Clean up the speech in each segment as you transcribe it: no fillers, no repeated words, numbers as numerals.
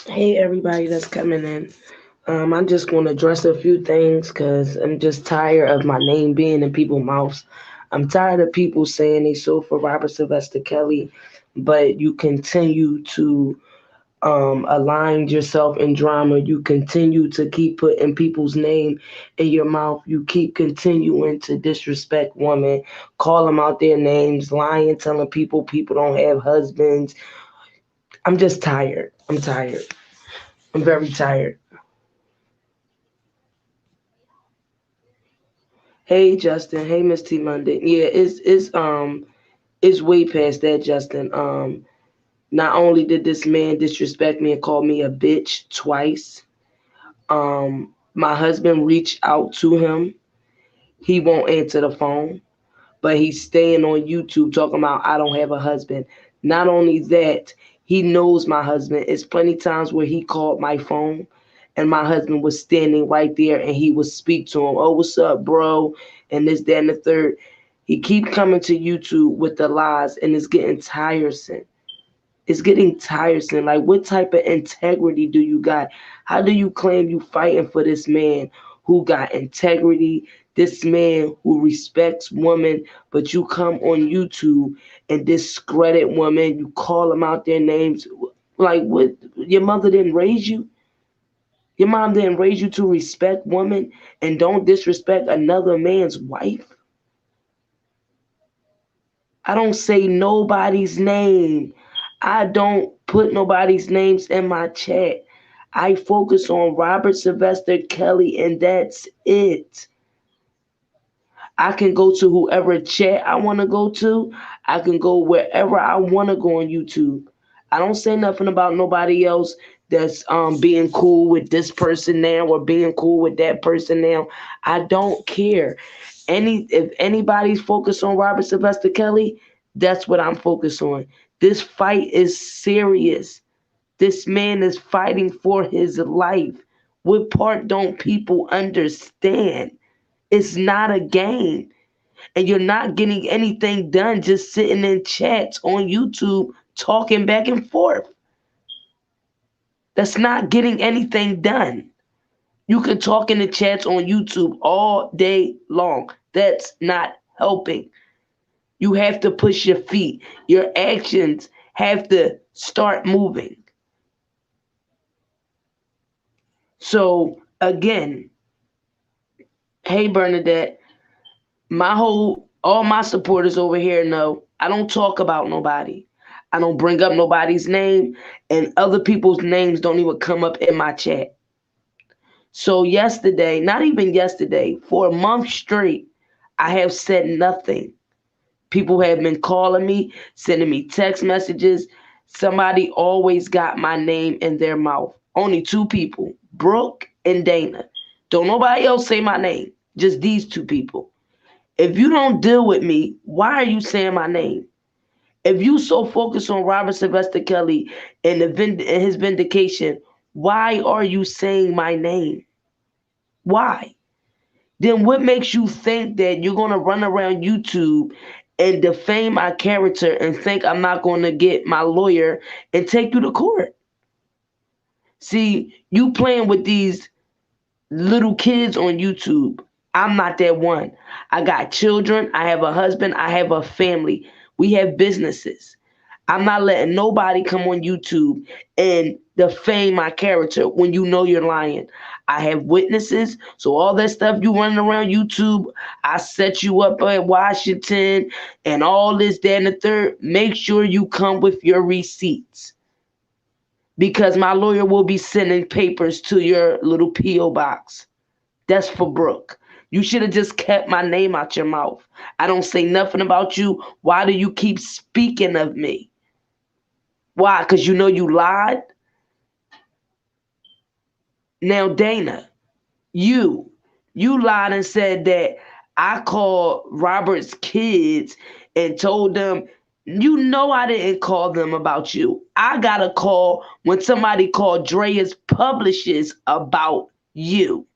Hey, everybody that's coming in. I'm just going to address a few things because I'm just tired of my name being in people's mouths. I'm tired of people saying they so for Robert Sylvester Kelly, but you continue to align yourself in drama. You continue to keep putting people's name in your mouth. You keep continuing to disrespect women, call them out their names, lying, telling people don't have husbands. I'm just tired. I'm tired. I'm very tired. Hey Justin, hey Miss T London. Yeah, it's way past that, Justin. Not only did this man disrespect me and call me a bitch twice, my husband reached out to him. He won't answer the phone, but he's staying on YouTube talking about I don't have a husband. Not only that, he knows my husband. It's plenty times where he called my phone and my husband was standing right there and he would speak to him. Oh, what's up, bro? And this, that, and the third. He keep coming to YouTube with the lies and it's getting tiresome. It's getting tiresome. Like, what type of integrity do you got? How do you claim you fighting for this man who got integrity, this man who respects women, but you come on YouTube and discredit women, you call them out their names? Like, what? Your mother didn't raise you? Your mom didn't raise you to respect women and don't disrespect another man's wife? I don't say nobody's name. I don't put nobody's names in my chat. I focus on Robert Sylvester Kelly, and that's it. I can go to whoever chat I want to go to. I can go wherever I want to go on YouTube. I don't say nothing about nobody else that's being cool with this person now or being cool with that person now. I don't care. If anybody's focused on Robert Sylvester Kelly, that's what I'm focused on. This fight is serious. This man is fighting for his life. What part don't people understand? It's not a game. And you're not getting anything done just sitting in chats on YouTube talking back and forth. That's not getting anything done. You can talk in the chats on YouTube all day long. That's not helping. You have to push your feet. Your actions have to start moving. So again, hey Bernadette, all my supporters over here know I don't talk about nobody. I don't bring up nobody's name, and other people's names don't even come up in my chat. So yesterday, not even yesterday, for a month straight, I have said nothing. People have been calling me, sending me text messages. Somebody always got my name in their mouth. Only two people, Brooke and Dana. Don't nobody else say my name. Just these two people. If you don't deal with me, why are you saying my name? If you so focused on Robert Sylvester Kelly and and his vindication, why are you saying my name? Why? Then what makes you think that you're gonna run around YouTube and defame my character and think I'm not gonna get my lawyer and take you to court? See, you playing with these little kids on YouTube. I'm not that one. I got children, I have a husband, I have a family. We have businesses. I'm not letting nobody come on YouTube and defame my character when you know you're lying. I have witnesses. So all that stuff you running around YouTube, I set you up at Washington and all this, that, and the third. Make sure you come with your receipts because my lawyer will be sending papers to your little P.O. box. That's for Brooke. You should have just kept my name out your mouth. I don't say nothing about you. Why do you keep speaking of me? Why? Because you know you lied? Now, Dana, you you lied and said that I called Robert's kids and told them, you know I didn't call them about you. I got a call when somebody called Drea's publishers about you.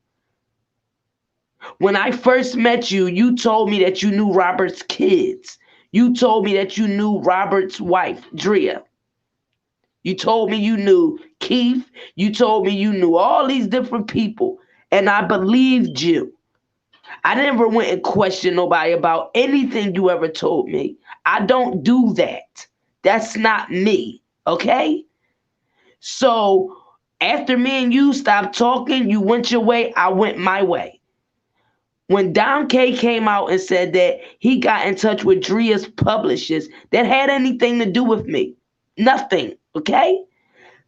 When I first met you, you told me that you knew Robert's kids. You told me that you knew Robert's wife, Drea. You told me you knew Keith. You told me you knew all these different people. And I believed you. I never went and questioned nobody about anything you ever told me. I don't do that. That's not me. Okay? So after me and you stopped talking, you went your way, I went my way. When Don K came out and said that he got in touch with Dria's publishers, that had anything to do with me? Nothing. Okay?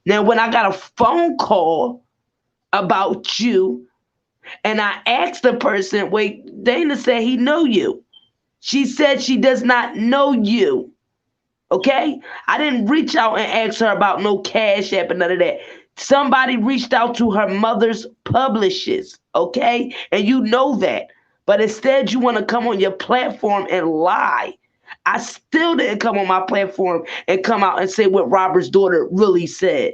Now, when I got a phone call about you and I asked the person, wait, Dana said he know you. She said she does not know you. Okay? I didn't reach out and ask her about no Cash App and none of that. Somebody reached out to her mother's publishers. Okay? And you know that. But instead, you want to come on your platform and lie. I still didn't come on my platform and come out and say what Robert's daughter really said.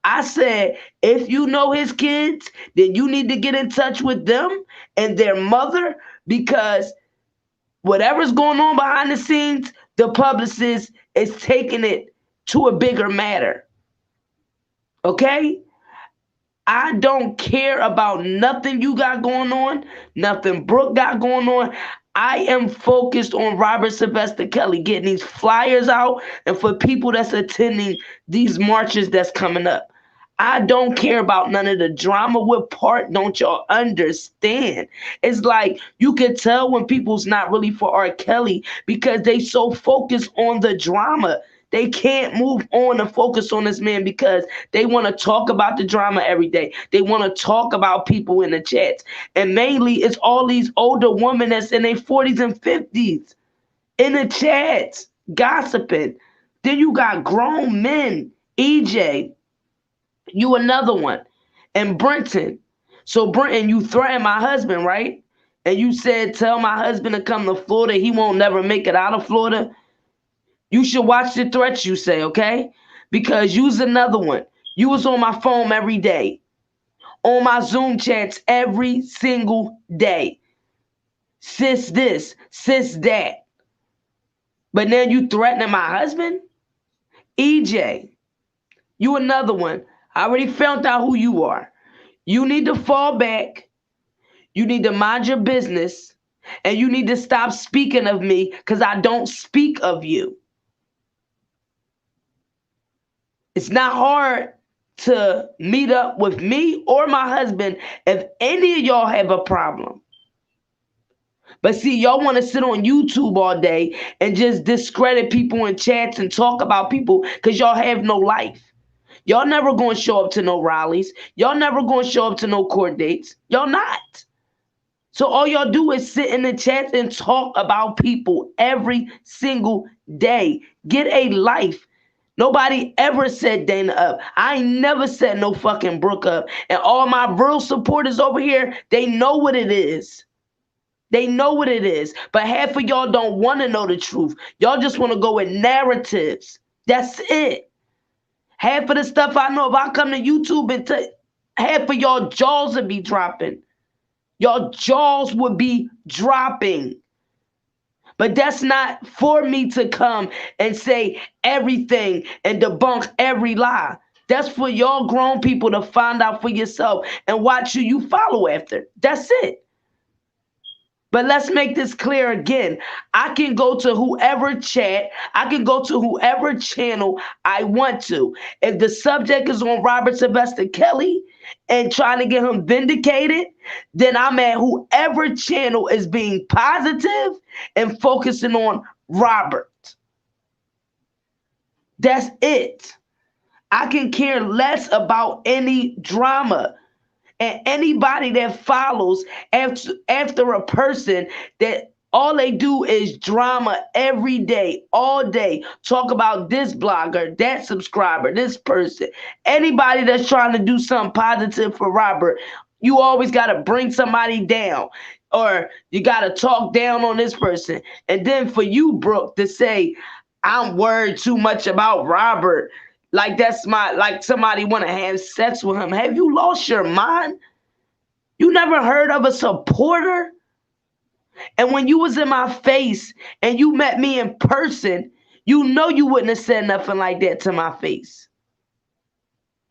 I said, if you know his kids, then you need to get in touch with them and their mother, because whatever's going on behind the scenes, the publicist is taking it to a bigger matter. Okay? I don't care about nothing you got going on, nothing Brooke got going on. I am focused on Robert Sylvester Kelly getting these flyers out and for people that's attending these marches that's coming up. I don't care about none of the drama. What part don't y'all understand? It's like you can tell when people's not really for R. Kelly because they so focused on the drama. They can't move on and focus on this man because they want to talk about the drama every day. They want to talk about people in the chats. And mainly it's all these older women that's in their 40s and 50s in the chats gossiping. Then you got grown men, EJ, you another one, and Brenton. So Brenton, you threatened my husband, right? And you said, tell my husband to come to Florida. He won't never make it out of Florida. You should watch the threats you say, okay? Because you's another one. You was on my phone every day, on my Zoom chats every single day. Sis this, sis that. But now you threatening my husband? EJ, you another one. I already found out who you are. You need to fall back. You need to mind your business. And you need to stop speaking of me because I don't speak of you. It's not hard to meet up with me or my husband if any of y'all have a problem. But see, y'all want to sit on YouTube all day and just discredit people in chats and talk about people because y'all have no life. Y'all never going to show up to no rallies. Y'all never going to show up to no court dates. Y'all not. So all y'all do is sit in the chats and talk about people every single day. Get a life. Nobody ever set Dana up. I ain't never set no fucking Brooke up. And all my real supporters over here, they know what it is. They know what it is. But half of y'all don't want to know the truth. Y'all just want to go with narratives. That's it. Half of the stuff I know, if I come to YouTube and half of y'all jaws would be dropping. Y'all jaws would be dropping. But that's not for me to come and say everything and debunk every lie. That's for y'all grown people to find out for yourself and watch who you follow after. That's it. But let's make this clear again. I can go to whoever chat, I can go to whoever channel I want to. If the subject is on Robert Sylvester Kelly and trying to get him vindicated, then I'm at whoever channel is being positive and focusing on Robert. That's it. I can care less about any drama. And anybody that follows after a person that all they do is drama every day, all day, talk about this blogger, that subscriber, this person. Anybody that's trying to do something positive for Robert, you always got to bring somebody down or you got to talk down on this person. And then for you, Brooke, to say, I'm worried too much about Robert. Like like somebody want to have sex with him. Have you lost your mind? You never heard of a supporter? And when you was in my face and you met me in person, you know you wouldn't have said nothing like that to my face.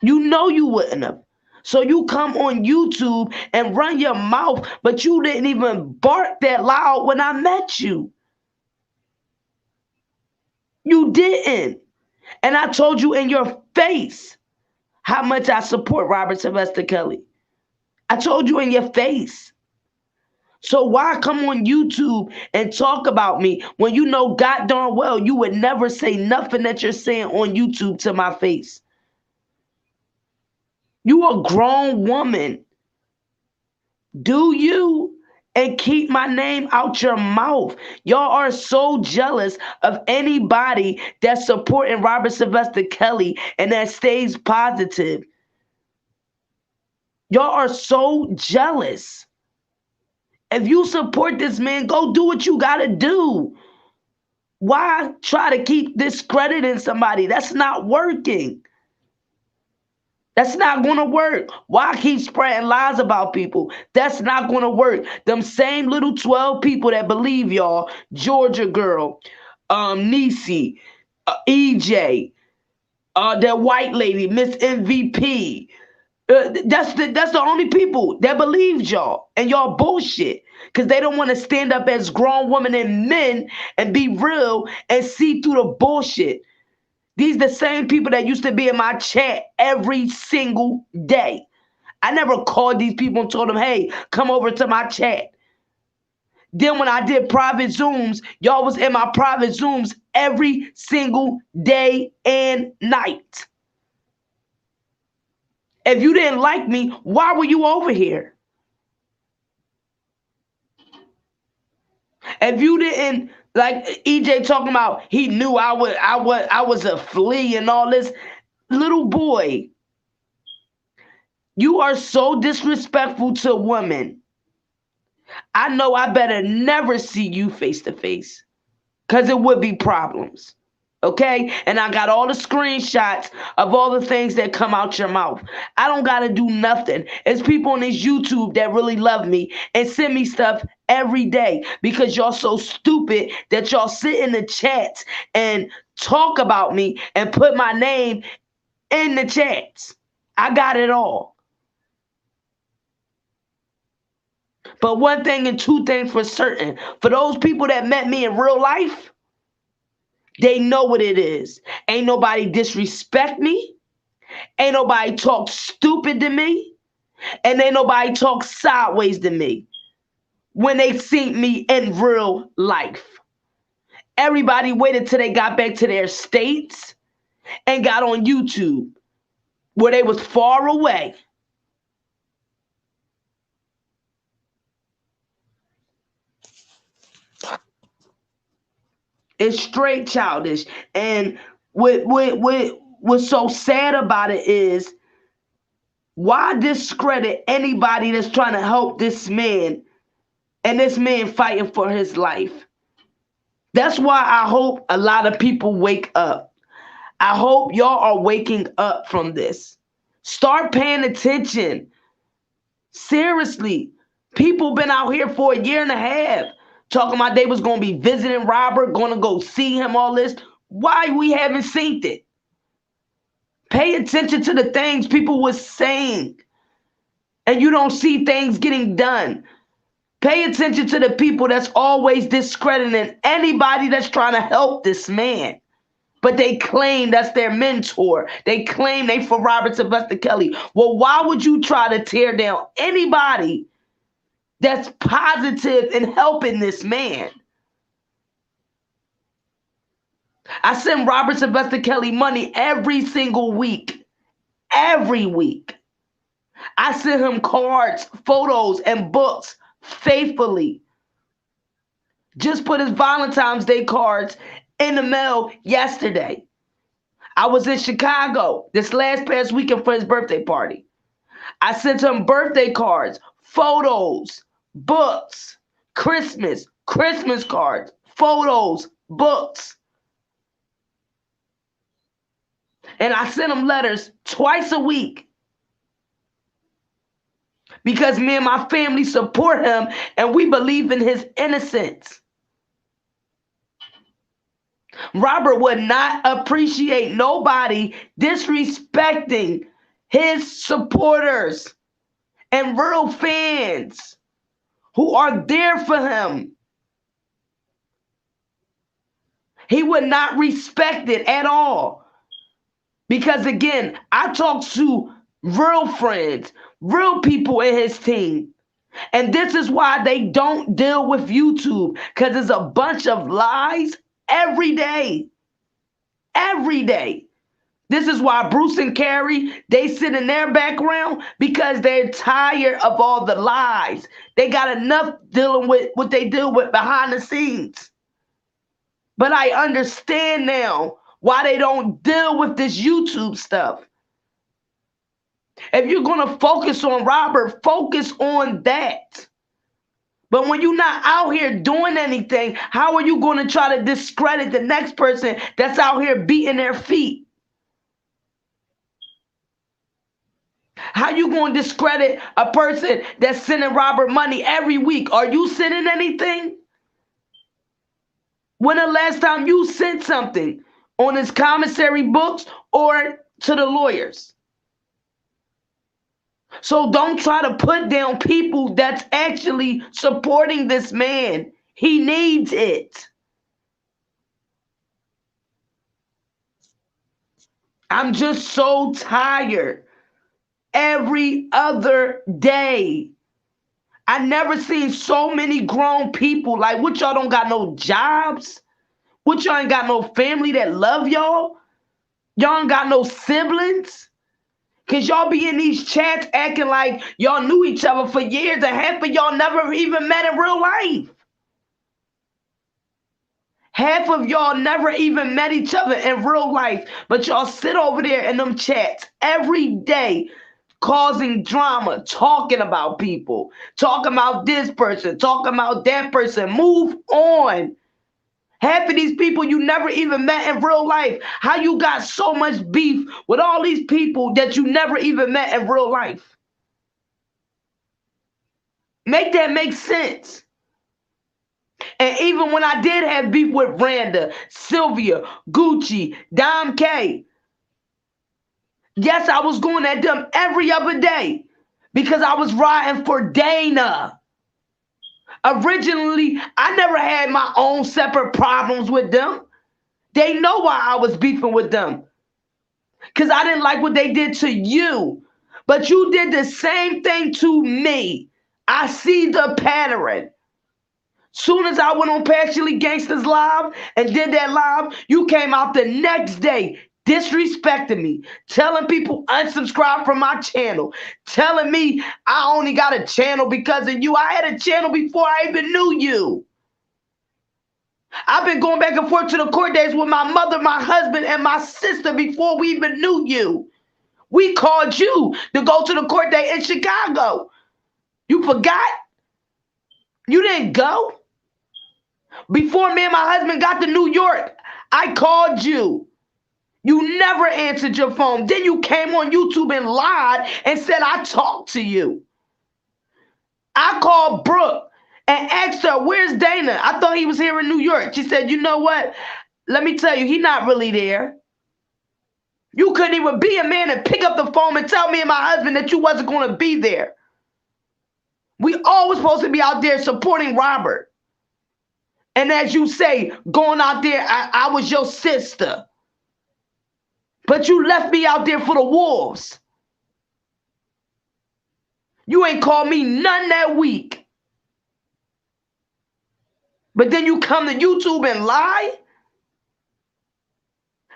You know you wouldn't have. So you come on YouTube and run your mouth, but you didn't even bark that loud when I met you. You didn't. And I told you in your face how much I support Robert Sylvester Kelly. I told you in your face. So why come on YouTube and talk about me when you know God darn well you would never say nothing that you're saying on YouTube to my face? You a grown woman. Do you? And keep my name out your mouth. Y'all are so jealous of anybody that's supporting Robert Sylvester Kelly and that stays positive. Y'all are so jealous. If you support this man, go do what you gotta do. Why try to keep discrediting somebody? That's not working. That's not going to work. Why keep spreading lies about people? That's not going to work. Them same little 12 people that believe y'all, Georgia girl, Niecy, EJ, that white lady, Miss MVP. That's the only people that believed y'all, and y'all bullshit because they don't want to stand up as grown women and men and be real and see through the bullshit. These the same people that used to be in my chat every single day. I never called these people and told them, hey, come over to my chat. Then when I did private Zooms, y'all was in my private Zooms every single day and night. If you didn't like me, why were you over here? If you didn't like EJ talking about he knew I was a flea and all this, little boy, you are so disrespectful to women. I know I better never see you face to face because it would be problems. Okay? And I got all the screenshots of all the things that come out your mouth. I don't got to do nothing. It's people on this YouTube that really love me and send me stuff every day because y'all so stupid that y'all sit in the chats and talk about me and put my name in the chats. I got it all. But one thing and two things for certain, for those people that met me in real life, they know what it is. Ain't nobody disrespect me. Ain't nobody talk stupid to me. And ain't nobody talk sideways to me when they seen me in real life. Everybody waited till they got back to their states and got on YouTube where they was far away. It's straight childish. And what's so sad about it is why discredit anybody that's trying to help this man and this man fighting for his life? That's why I hope a lot of people wake up. I hope y'all are waking up from this. Start paying attention. Seriously, people been out here for a year and a half talking about they was going to be visiting Robert, going to go see him, all this. Why we haven't seen it? Pay attention to the things people was saying, and you don't see things getting done. Pay attention to the people that's always discrediting anybody that's trying to help this man. But they claim that's their mentor. They claim they for Robert Sylvester Kelly. Well, why would you try to tear down anybody that's positive in helping this man? I send Robert Sylvester Kelly money every single week. Every week. I send him cards, photos, and books faithfully. Just put his Valentine's Day cards in the mail yesterday. I was in Chicago this past weekend for his birthday party. I sent him birthday cards, photos, books, Christmas cards, photos, books. And I sent him letters twice a week because me and my family support him and we believe in his innocence. Robert would not appreciate nobody disrespecting his supporters and real fans who are there for him, he would not respect it at all. Because again, I talk to real friends, real people in his team. And this is why they don't deal with YouTube, because it's a bunch of lies every day. Every day. This is why Bruce and Carrie, they sit in their background because they're tired of all the lies. They got enough dealing with what they deal with behind the scenes. But I understand now why they don't deal with this YouTube stuff. If you're going to focus on Robert, focus on that. But when you're not out here doing anything, how are you going to try to discredit the next person that's out here beating their feet? How you going to discredit a person that's sending Robert money every week? Are you sending anything? When the last time you sent something on his commissary books or to the lawyers? So don't try to put down people that's actually supporting this man. He needs it. I'm just so tired. Every other day, I never seen so many grown people. Like, what, y'all don't got no jobs? What, y'all ain't got no family that love y'all? Y'all ain't got no siblings? Because y'all be in these chats acting like y'all knew each other for years, and half of y'all never even met in real life. Half of y'all never even met each other in real life, but y'all sit over there in them chats every day causing drama, talking about people, talking about this person, talking about that person. Move on. Half of these people you never even met in real life. How you got so much beef with all these people that you never even met in real life? Make that make sense. And even when I did have beef with Randa, Sylvia, Gucci, Dom K, yes, I was going at them every other day because I was riding for Dana. Originally, I never had my own separate problems with them. They know why I was beefing with them. Because I didn't like what they did to you. But you did the same thing to me. I see the pattern. Soon as I went on Passionately Gangsters Live and did that live, you came out the next day disrespecting me, telling people unsubscribe from my channel, telling me I only got a channel because of you. I had a channel before I even knew you. I've been going back and forth to the court days with my mother, my husband, and my sister before we even knew you. We called you to go to the court day in Chicago. You forgot? You didn't go? Before me and my husband got to New York, I called you. You never answered your phone. Then you came on YouTube and lied and said I talked to you. I called Brooke and asked her, where's Dana? I thought he was here in New York. She said, you know what? Let me tell you, he's not really there. You couldn't even be a man and pick up the phone and tell me and my husband that you wasn't going to be there. We all was supposed to be out there supporting Robert. And as you say, going out there, I was your sister. But you left me out there for the wolves. You ain't called me none that week. But then you come to YouTube and lie?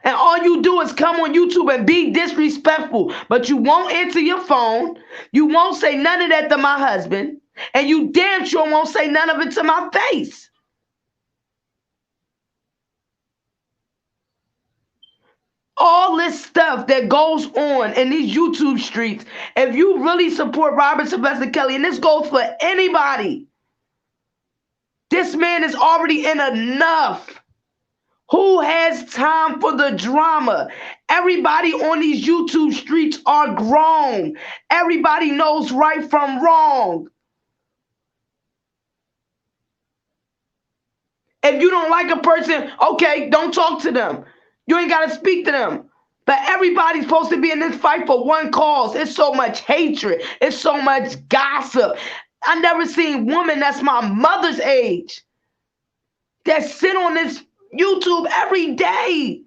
And all you do is come on YouTube and be disrespectful. But you won't answer your phone. You won't say none of that to my husband. And you damn sure won't say none of it to my face. All this stuff that goes on in these YouTube streets, if you really support Robert Sylvester Kelly, and this goes for anybody, this man is already in enough. Who has time for the drama? Everybody on these YouTube streets are grown. Everybody knows right from wrong. If you don't like a person, okay, don't talk to them. You ain't got to speak to them. But everybody's supposed to be in this fight for one cause. It's so much hatred. It's so much gossip. I never seen women that's my mother's age that sit on this YouTube every day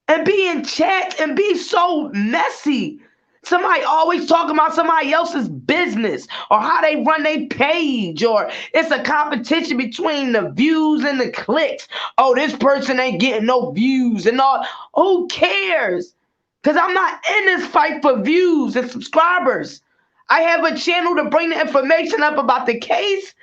and be in chat and be so messy. Somebody always talking about somebody else's business or how they run their page, or it's a competition between the views and the clicks. Oh, this person ain't getting no views and all. Who cares? Because I'm not in this fight for views and subscribers. I have a channel to bring the information up about the case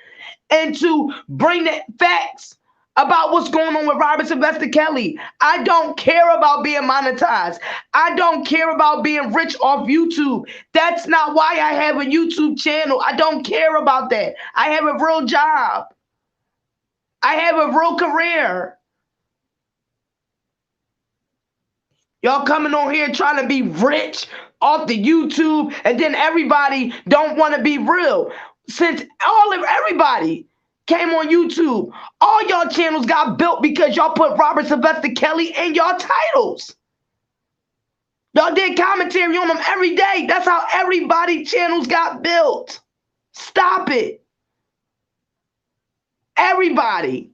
and to bring the facts about what's going on with Robert Sylvester Kelly. I don't care about being monetized. I don't care about being rich off YouTube. That's not why I have a YouTube channel. I don't care about that. I have a real job. I have a real career. Y'all coming on here trying to be rich off the YouTube, and then everybody don't want to be real. Since everybody came on YouTube, all y'all channels got built because y'all put Robert Sylvester Kelly in y'all titles. Y'all did commentary on them every day. That's how everybody's channels got built. Stop it. Everybody.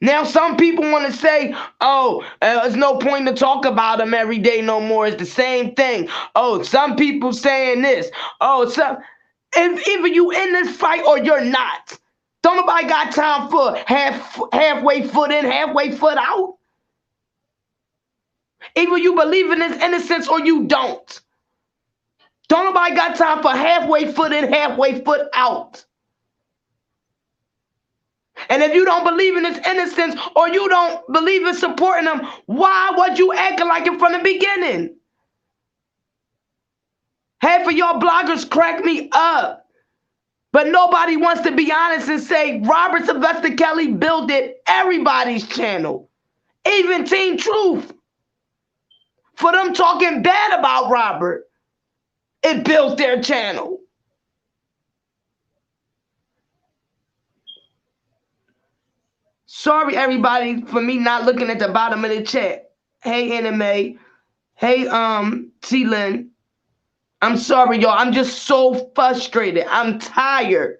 Now, some people want to say, oh, there's no point to talk about them every day no more. It's the same thing. Oh, some people saying this. Oh, either you in this fight or you're not. Don't nobody got time for halfway foot in, halfway foot out. Either you believe in his innocence or you don't. Don't nobody got time for halfway foot in, halfway foot out. And if you don't believe in his innocence or you don't believe in supporting him, why was you acting like it from the beginning? Half of y'all bloggers crack me up. But nobody wants to be honest and say Robert Sylvester Kelly built everybody's channel. Even Team Truth. For them talking bad about Robert, it built their channel. Sorry, everybody, for me not looking at the bottom of the chat. Hey, Anime. Hey, T-Lin. I'm sorry, y'all. I'm just so frustrated. I'm tired.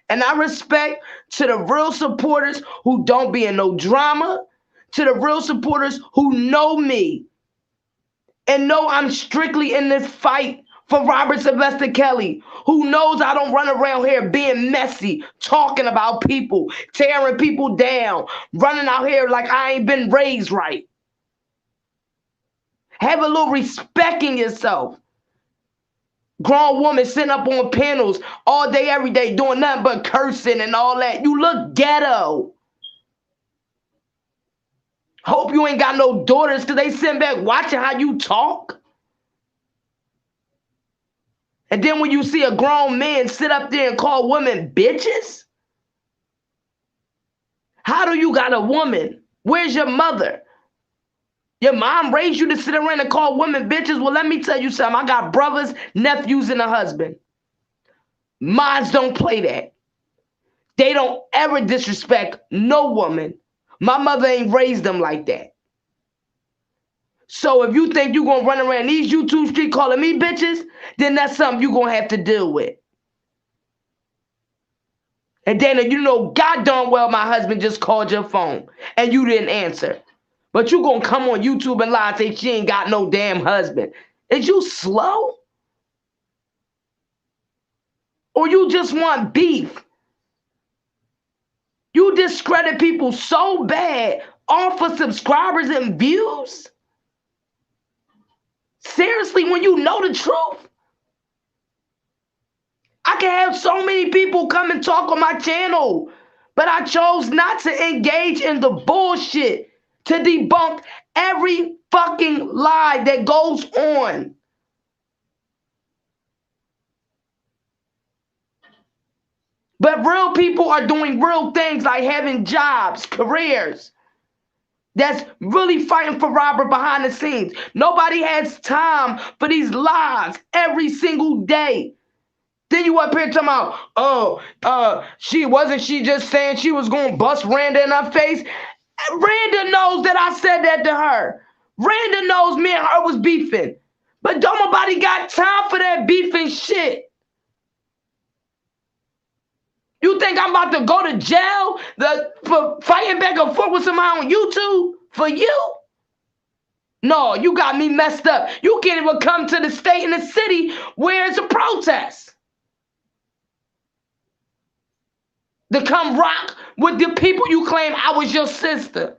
And I respect to the real supporters who don't be in no drama, to the real supporters who know me and know I'm strictly in this fight for Robert Sylvester Kelly, who knows I don't run around here being messy, talking about people, tearing people down, running out here like I ain't been raised right. Have a little respect in yourself. Grown woman sitting up on panels all day, every day, doing nothing but cursing and all that. You look ghetto. Hope you ain't got no daughters because they sitting back watching how you talk. And then when you see a grown man sit up there and call women bitches, how do you got a woman? Where's your mother? Your mom raised you to sit around and call women bitches? Well, let me tell you something. I got brothers, nephews, and a husband. Mines don't play that. They don't ever disrespect no woman. My mother ain't raised them like that. So if you think you're going to run around these YouTube streets calling me bitches, then that's something you're going to have to deal with. And then you know God darn well my husband just called your phone and you didn't answer. But you going to come on YouTube and lie and say she ain't got no damn husband. Is you slow? Or you just want beef? You discredit people so bad off of subscribers and views? Seriously, when you know the truth? I can have so many people come and talk on my channel, but I chose not to engage in the bullshit to debunk every fucking lie that goes on. But real people are doing real things like having jobs, careers. That's really fighting for Robert behind the scenes. Nobody has time for these lies every single day. Then you up here talking about, she just saying she was going to bust Randa in her face. Randa knows that I said that to her. Randa knows me and her beefing. But don't nobody got time for that beefing shit. You think I'm about to go to jail for fighting back and forth with somebody on YouTube for you? No, you got me messed up. You can't even come to the state and the city where it's a protest to come rock with the people you claim I was your sister.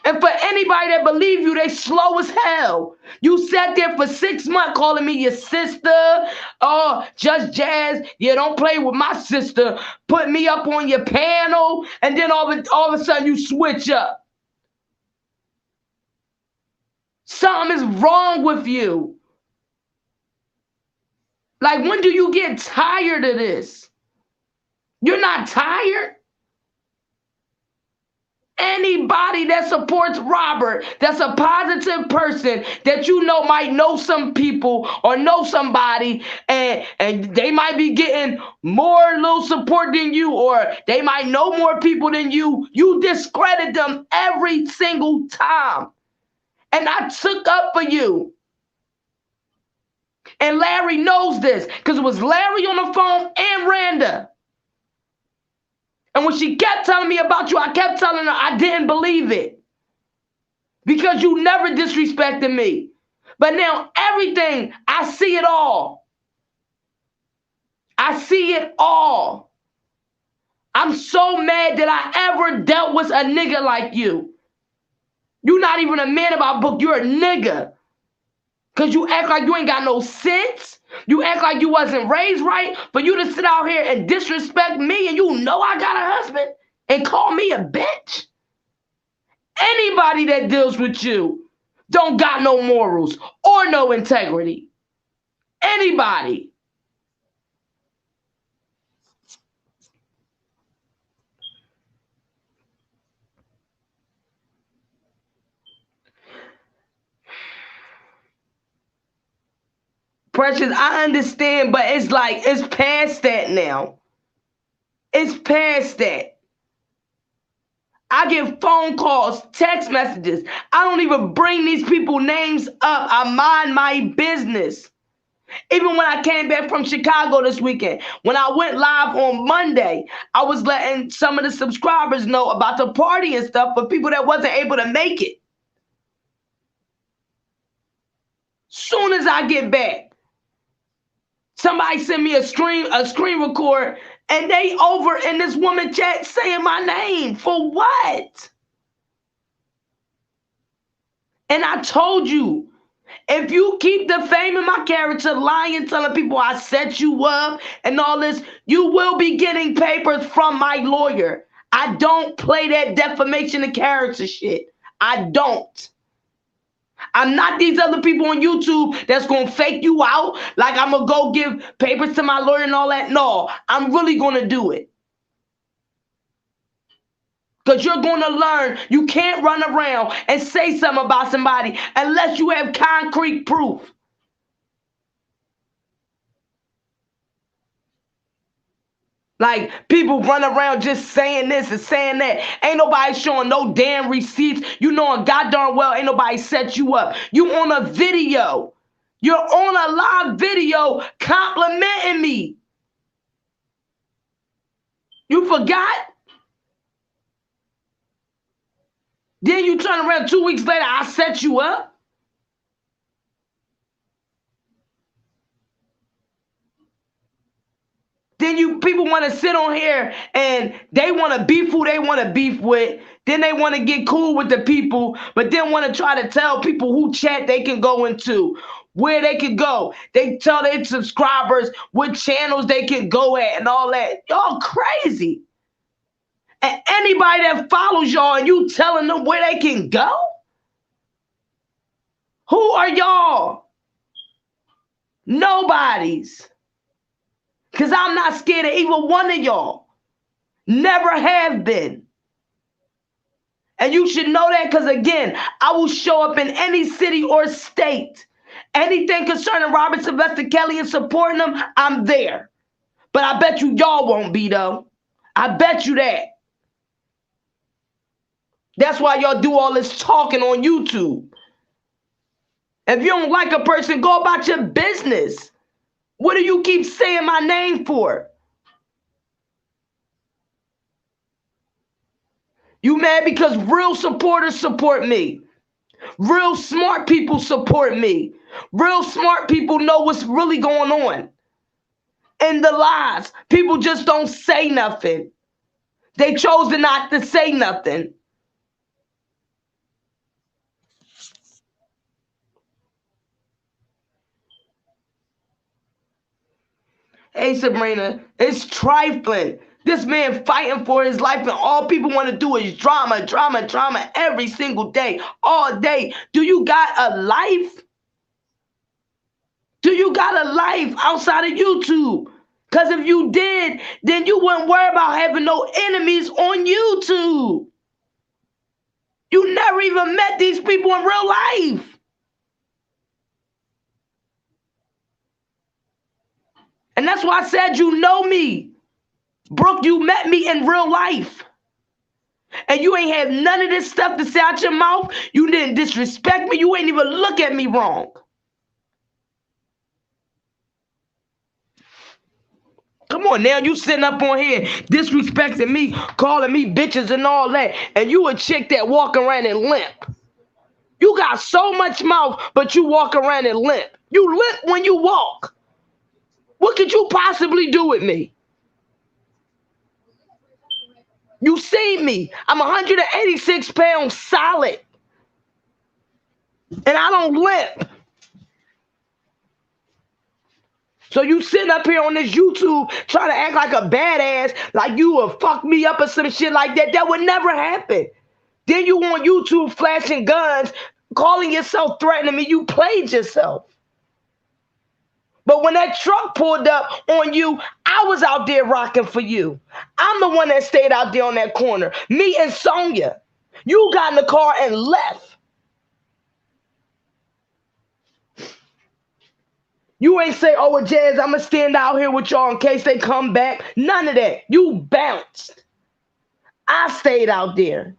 And for anybody that believe you, they slow as hell. You sat there for 6 months calling me your sister. Oh, Just Jazz, you don't play with my sister. Put me up on your panel, and then all of a sudden you switch up. Something is wrong with you. Like, when do you get tired of this? You're not tired? Anybody that supports Robert, that's a positive person that you know might know some people or know somebody, and they might be getting more little support than you, or they might know more people than you, you discredit them every single time. And I took up for you. And Larry knows this, because it was Larry on the phone and Randa. And when she kept telling me about you, I kept telling her I didn't believe it. Because you never disrespected me. But now everything, I see it all. I see it all. I'm so mad that I ever dealt with a nigga like you. You're not even a man about book, you're a nigga. Because you act like you ain't got no sense. You act like you wasn't raised right. For you to sit out here and disrespect me, and you know I got a husband, and call me a bitch. Anybody that deals with you don't got no morals or no integrity. Anybody. Precious, I understand, but it's like, it's past that now. It's past that. I get phone calls, text messages. I don't even bring these people names up. I mind my business. Even when I came back from Chicago this weekend, when I went live on Monday, I was letting some of the subscribers know about the party and stuff for people that wasn't able to make it. Soon as I get back, somebody sent me a screen record, and they over in this woman chat saying my name. For what? And I told you, if you keep defaming my character, lying, telling people I set you up and all this, you will be getting papers from my lawyer. I don't play that defamation of character shit. I don't. I'm not these other people on YouTube that's going to fake you out like I'm going to go give papers to my lawyer and all that. No, I'm really going to do it. Because you're going to learn you can't run around and say something about somebody unless you have concrete proof. Like, people run around just saying this and saying that. Ain't nobody showing no damn receipts. You knowing goddamn well ain't nobody set you up. You on a video. You're on a live video complimenting me. You forgot? Then you turn around 2 weeks later, I set you up. Then people want to sit on here and they want to beef who they want to beef with. Then they want to get cool with the people, but then want to try to tell people who chat they can go into, where they can go. They tell their subscribers what channels they can go at and all that. Y'all crazy. And anybody that follows y'all and you telling them where they can go? Who are y'all? Nobody's. Because I'm not scared of either one of y'all. Never have been. And you should know that, because again, I will show up in any city or state. Anything concerning Robert Sylvester Kelly and supporting them, I'm there. But I bet you y'all won't be, though. I bet you that. That's why y'all do all this talking on YouTube. If you don't like a person, go about your business. What do you keep saying my name for? You mad because real supporters support me. Real smart people support me. Real smart people know what's really going on. And the lies, people just don't say nothing. They chose to not to say nothing. Hey, Sabrina, it's trifling. This man fighting for his life, and all people want to do is drama, drama, drama every single day, all day. Do you got a life? Do you got a life outside of YouTube? Because if you did, then you wouldn't worry about having no enemies on YouTube. You never even met these people in real life. And that's why I said you know me. Brooke, you met me in real life. And you ain't have none of this stuff to say out your mouth. You didn't disrespect me. You ain't even look at me wrong. Come on now, you sitting up on here disrespecting me, calling me bitches and all that. And you a chick that walk around and limp. You got so much mouth, but you walk around and limp. You limp when you walk. What could you possibly do with me? You seen me. I'm 186 pounds solid. And I don't limp. So you sitting up here on this YouTube trying to act like a badass, like you will fuck me up or some shit like that. That would never happen. Then you on YouTube flashing guns, calling yourself threatening me. You played yourself. But when that truck pulled up on you, I was out there rocking for you. I'm the one that stayed out there on that corner. Me and Sonya. You got in the car and left. You ain't say, oh, well, Jazz, I'm going to stand out here with y'all in case they come back. None of that. You bounced. I stayed out there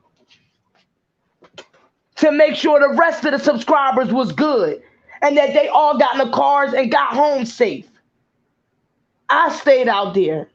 to make sure the rest of the subscribers was good and that they all got in the cars and got home safe. I stayed out there.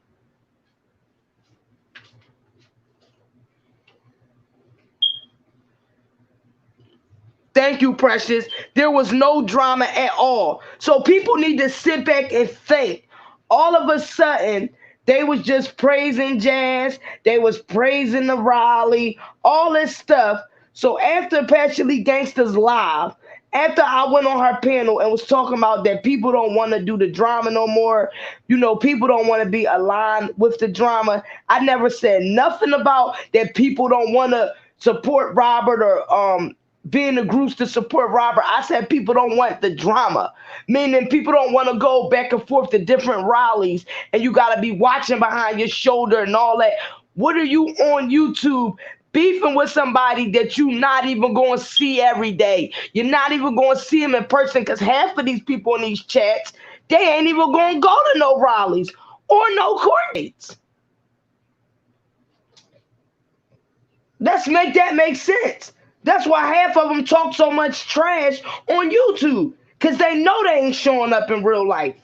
Thank you, Precious. There was no drama at all. So people need to sit back and think. All of a sudden, they was just praising Jazz. They was praising the Raleigh, all this stuff. So after Passionately Gangsters Live, after I went on her panel and was talking about that people don't want to do the drama no more, people don't want to be aligned with the drama. I never said nothing about that people don't want to support Robert or being the groups to support Robert. I said people don't want the drama, meaning people don't want to go back and forth to different rallies and you got to be watching behind your shoulder and all that. What are you on YouTube beefing with somebody that you not even going to see every day? You're not even going to see them in person because half of these people in these chats, they ain't even going to go to no rallies or no court dates. Let's make that make sense. That's why half of them talk so much trash on YouTube, because they know they ain't showing up in real life,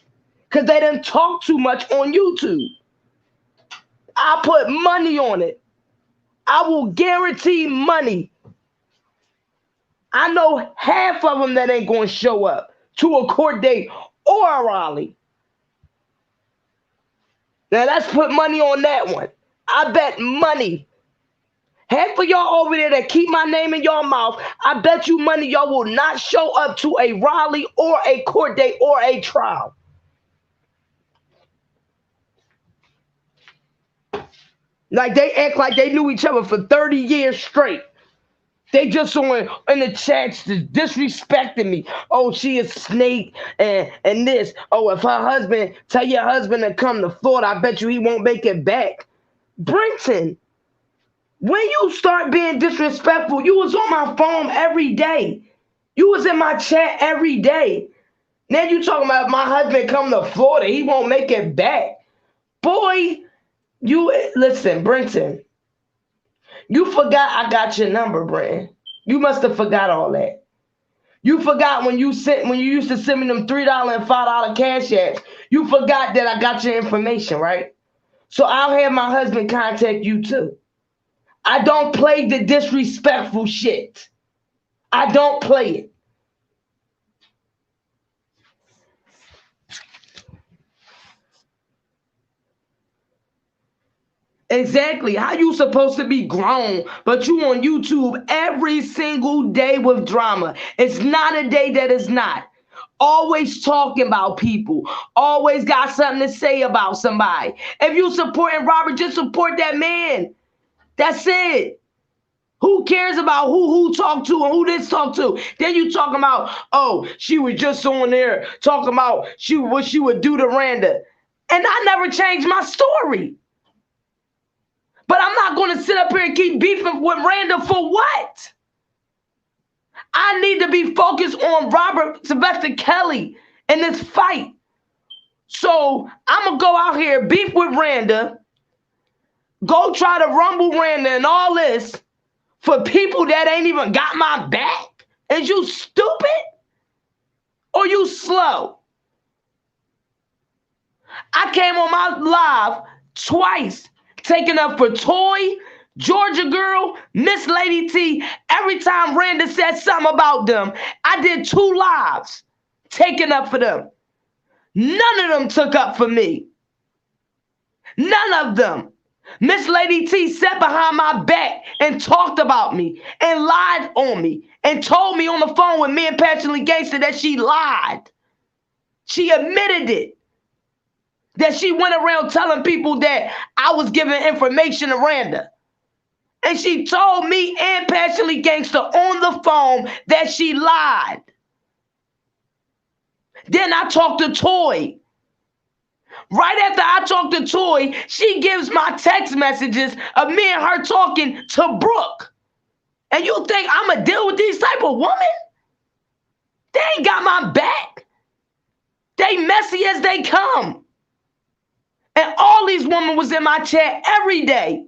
because they didn't talk too much on YouTube. I put money on it. I will guarantee money. I know half of them that ain't going to show up to a court date or a rally. Now let's put money on that one. I bet money. Half of y'all over there that keep my name in your mouth, I bet you money y'all will not show up to a rally or a court date or a trial. Like they act like they knew each other for 30 years straight. They just on in the chats disrespecting me. Oh, she is snake and this. Oh, if her husband, tell your husband to come to Florida, I bet you he won't make it back. Brinton, when you start being disrespectful, you was on my phone every day. You was in my chat every day. Now you talking about my husband come to Florida, he won't make it back. Boy, you listen, Brinton. You forgot I got your number, Brenton. You must have forgot all that. You forgot when you used to send me them $3 and $5 cash apps. You forgot that I got your information, right? So I'll have my husband contact you too. I don't play the disrespectful shit. I don't play it. Exactly. How you supposed to be grown, but you on YouTube every single day with drama? It's not a day that is not. Always talking about people. Always got something to say about somebody. If you supporting Robert, just support that man. That's it. Who cares about who talked to and who this talked to? Then you talking about, oh, she was just on there talking about what she would do to Randa. And I never changed my story. But I'm not going to sit up here and keep beefing with Randa for what? I need to be focused on Robert Sylvester Kelly in this fight. So I'm going to go out here, beef with Randa, go try to rumble Randa and all this for people that ain't even got my back. Is you stupid? Or you slow? I came on my live twice, taking up for Toy, Georgia Girl, Miss Lady T. Every time Randa said something about them, I did 2 lives taking up for them. None of them took up for me. None of them. Miss Lady T sat behind my back and talked about me and lied on me and told me on the phone with me and Passionately Gangster that she lied. She admitted it. That she went around telling people that I was giving information to Randa. And she told me and Passionately Gangster on the phone that she lied. Then I talked to Toy. Right after I talked to Toy, she gives my text messages of me and her talking to Brooke. And you think I'm going to deal with these type of women? They ain't got my back. They messy as they come. And all these women was in my chat every day.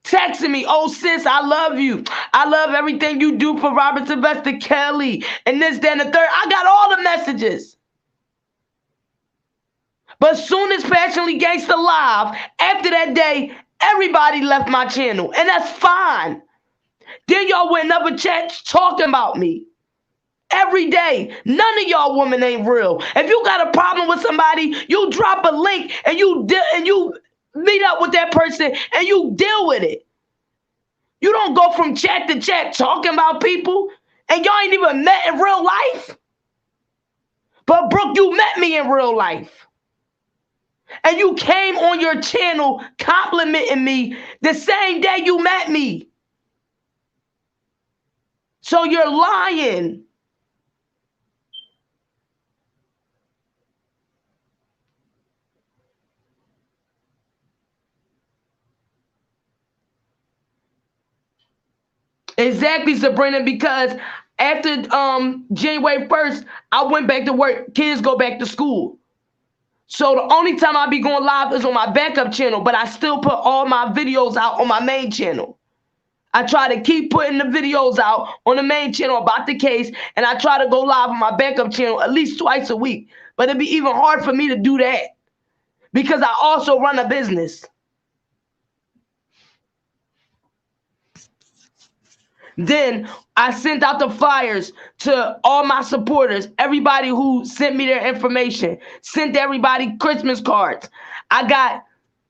Texting me, oh sis, I love you. I love everything you do for Robert Sylvester Kelly. And this, that, and the third. I got all the messages. But as soon as Passionately Gangsta Live, after that day, everybody left my channel. And that's fine. Then y'all went in other chats talking about me. Every day. None of y'all women ain't real. If you got a problem with somebody, you drop a link and you meet up with that person and you deal with it. You don't go from chat to chat talking about people and y'all ain't even met in real life. But Brooke, you met me in real life. And you came on your channel complimenting me the same day you met me. So you're lying. Exactly, Sabrina, because after January 1st, I went back to work. Kids go back to school. So the only time I be going live is on my backup channel, but I still put all my videos out on my main channel. I try to keep putting the videos out on the main channel about the case, and I try to go live on my backup channel at least twice a week. But it'd be even hard for me to do that because I also run a business. Then I sent out the flyers to all my supporters, everybody who sent me their information, sent everybody Christmas cards. I got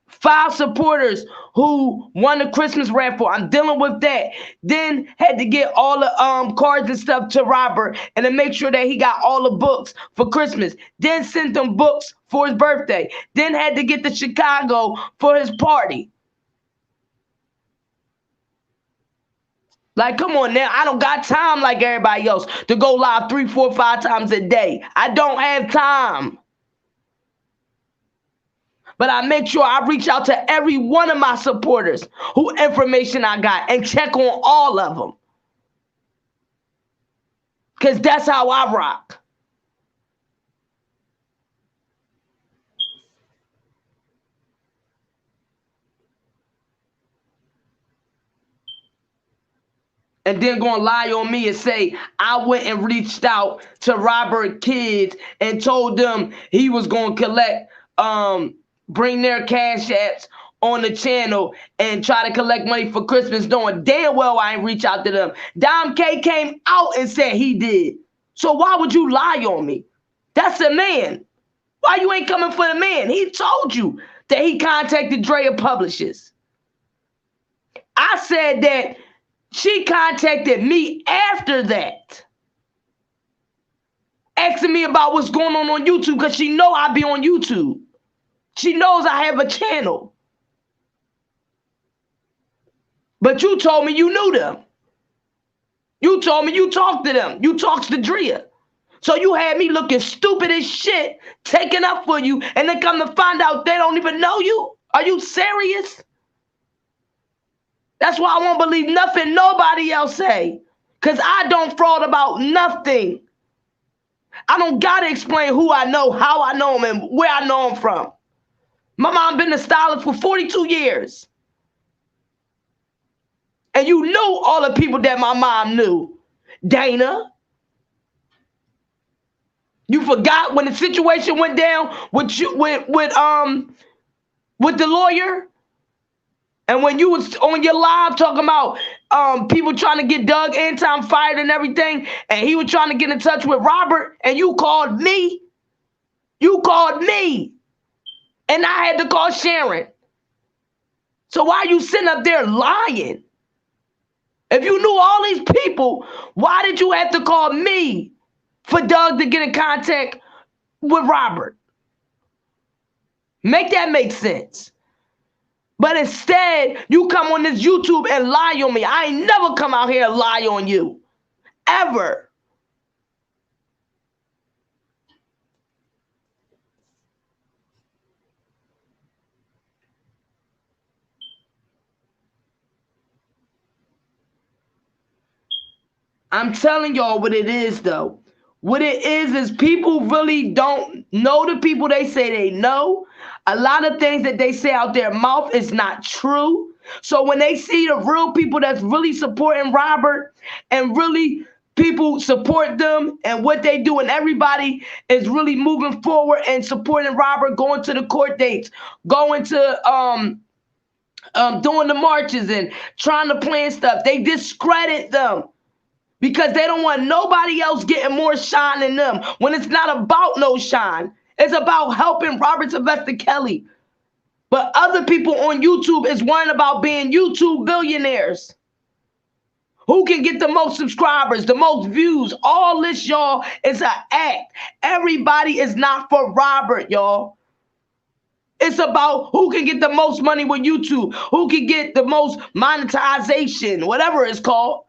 5 supporters who won the Christmas raffle. I'm dealing with that. Then had to get all the cards and stuff to Robert and to make sure that he got all the books for Christmas. Then sent them books for his birthday. Then had to get to Chicago for his party. Like, come on now. I don't got time like everybody else to go live 3, 4, 5 times a day. I don't have time. But I make sure I reach out to every one of my supporters who information I got and check on all of them. Because that's how I rock. and then gonna lie on me and say I went and reached out to Robert kids and told them he was gonna collect, bring their cash apps on the channel and try to collect money for Christmas, knowing damn well I ain't reach out to them. Dom K came out and said he did. So why would you lie on me? That's a man. Why you ain't coming for the man? He told you that he contacted Drea Publishers. I said that she contacted me after that, asking me about what's going on YouTube, because she know I be on YouTube. She knows I have a channel. But you told me you knew them. You told me you talked to them. You talked to Drea. So you had me looking stupid as shit, taking up for you, and then come to find out they don't even know you? Are you serious? That's why I won't believe nothing nobody else say. Because I don't fraud about nothing. I don't got to explain who I know, how I know them, and where I know them from. My mom been a stylist for 42 years. And you knew all the people that my mom knew. Dana. You forgot when the situation went down with you, with the lawyer? And when you was on your live talking about people trying to get Doug Anton fired and everything, and he was trying to get in touch with Robert, and you called me. You called me. And I had to call Sharon. So why are you sitting up there lying? If you knew all these people, why did you have to call me for Doug to get in contact with Robert? Make that make sense. But instead, you come on this YouTube and lie on me. I ain't never come out here and lie on you. Ever. I'm telling y'all what it is, though. What it is people really don't know the people they say they know. A lot of things that they say out their mouth is not true. So when they see the real people that's really supporting Robert, and really people support them and what they do, and everybody is really moving forward and supporting Robert, going to the court dates, going to doing the marches and trying to plan stuff, they discredit them. Because they don't want nobody else getting more shine than them. When it's not about no shine. It's about helping Robert Sylvester Kelly. But other people on YouTube is worrying about being YouTube billionaires. Who can get the most subscribers, the most views? All this, y'all, is an act. Everybody is not for Robert, y'all. It's about who can get the most money with YouTube. Who can get the most monetization, whatever it's called.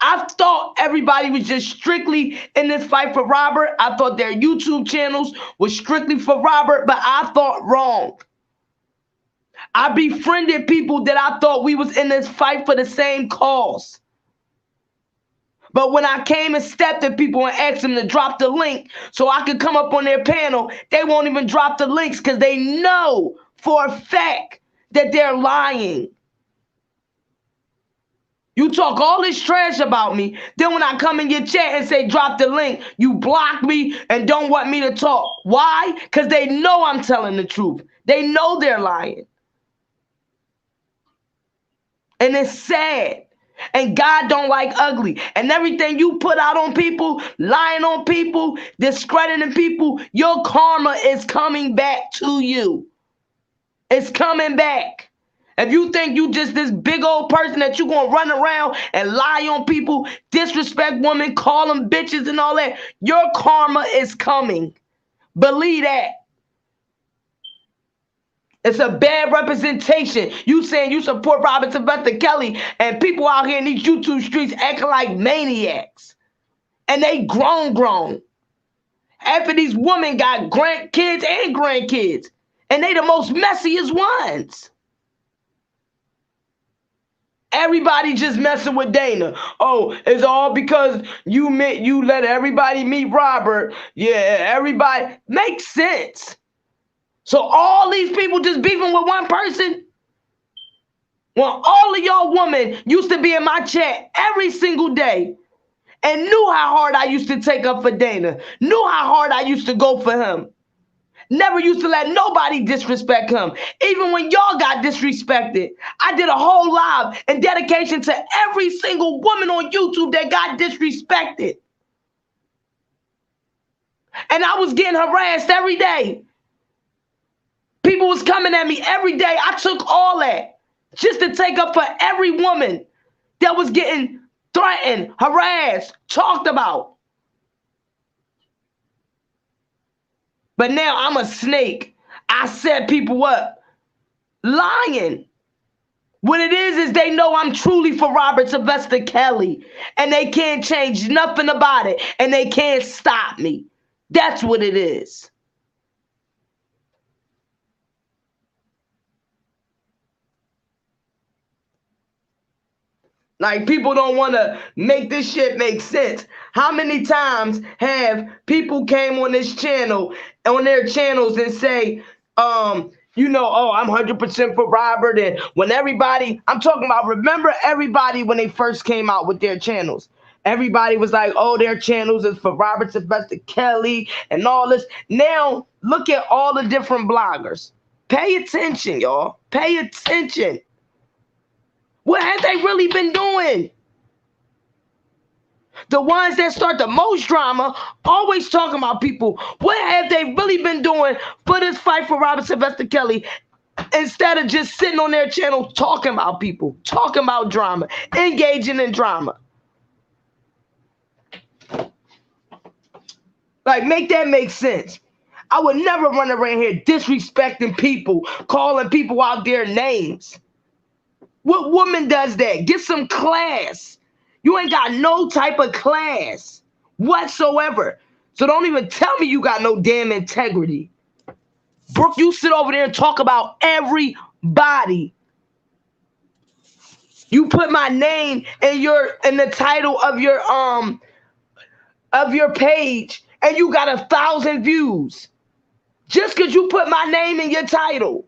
I thought everybody was just strictly in this fight for Robert. I thought their YouTube channels were strictly for Robert, but I thought wrong. I befriended people that I thought we was in this fight for the same cause. But when I came and stepped at people and asked them to drop the link so I could come up on their panel, they won't even drop the links because they know for a fact that they're lying. You talk all this trash about me, then when I come in your chat and say drop the link, you block me and don't want me to talk. Why? Because they know I'm telling the truth. They know they're lying. And it's sad. And God don't like ugly. And everything you put out on people, lying on people, discrediting people, your karma is coming back to you. It's coming back. If you think you just this big old person that you gonna run around and lie on people, disrespect women, call them bitches and all that, your karma is coming. Believe that. It's a bad representation. You saying you support Robert Sylvester Kelly, and people out here in these YouTube streets acting like maniacs. And they grown. Half of these women got kids and grandkids. And they the most messiest ones. Everybody just messing with Dana. Oh, it's all because you let everybody meet Robert. Yeah, everybody. Makes sense. So all these people just beefing with one person? When all of y'all women used to be in my chat every single day and knew how hard I used to take up for Dana, knew how hard I used to go for him. Never used to let nobody disrespect him. Even when y'all got disrespected, I did a whole live in dedication to every single woman on YouTube that got disrespected. And I was getting harassed every day. People was coming at me every day. I took all that just to take up for every woman that was getting threatened, harassed, talked about. But now I'm a snake. I set people up lying. What it is they know I'm truly for Robert Sylvester Kelly, and they can't change nothing about it, and they can't stop me. That's what it is. Like, people don't want to make this shit make sense. How many times have people came on this channel, on their channels, and say, you know, oh, I'm 100% for Robert. And when everybody, I'm talking about, remember everybody when they first came out with their channels. Everybody was like, oh, their channels is for Robert Sylvester Kelly and all this. Now, look at all the different bloggers. Pay attention, y'all. Pay attention. What have they really been doing? The ones that start the most drama, always talking about people. What have they really been doing for this fight for Robert Sylvester Kelly, instead of just sitting on their channel talking about people, talking about drama, engaging in drama? Like, make that make sense. I would never run around here disrespecting people, calling people out their names. What woman does that? Get some class. You ain't got no type of class whatsoever. So don't even tell me you got no damn integrity. Brooke, you sit over there and talk about everybody. You put my name in the title of your page, and you got 1,000 views. Just because you put my name in your title.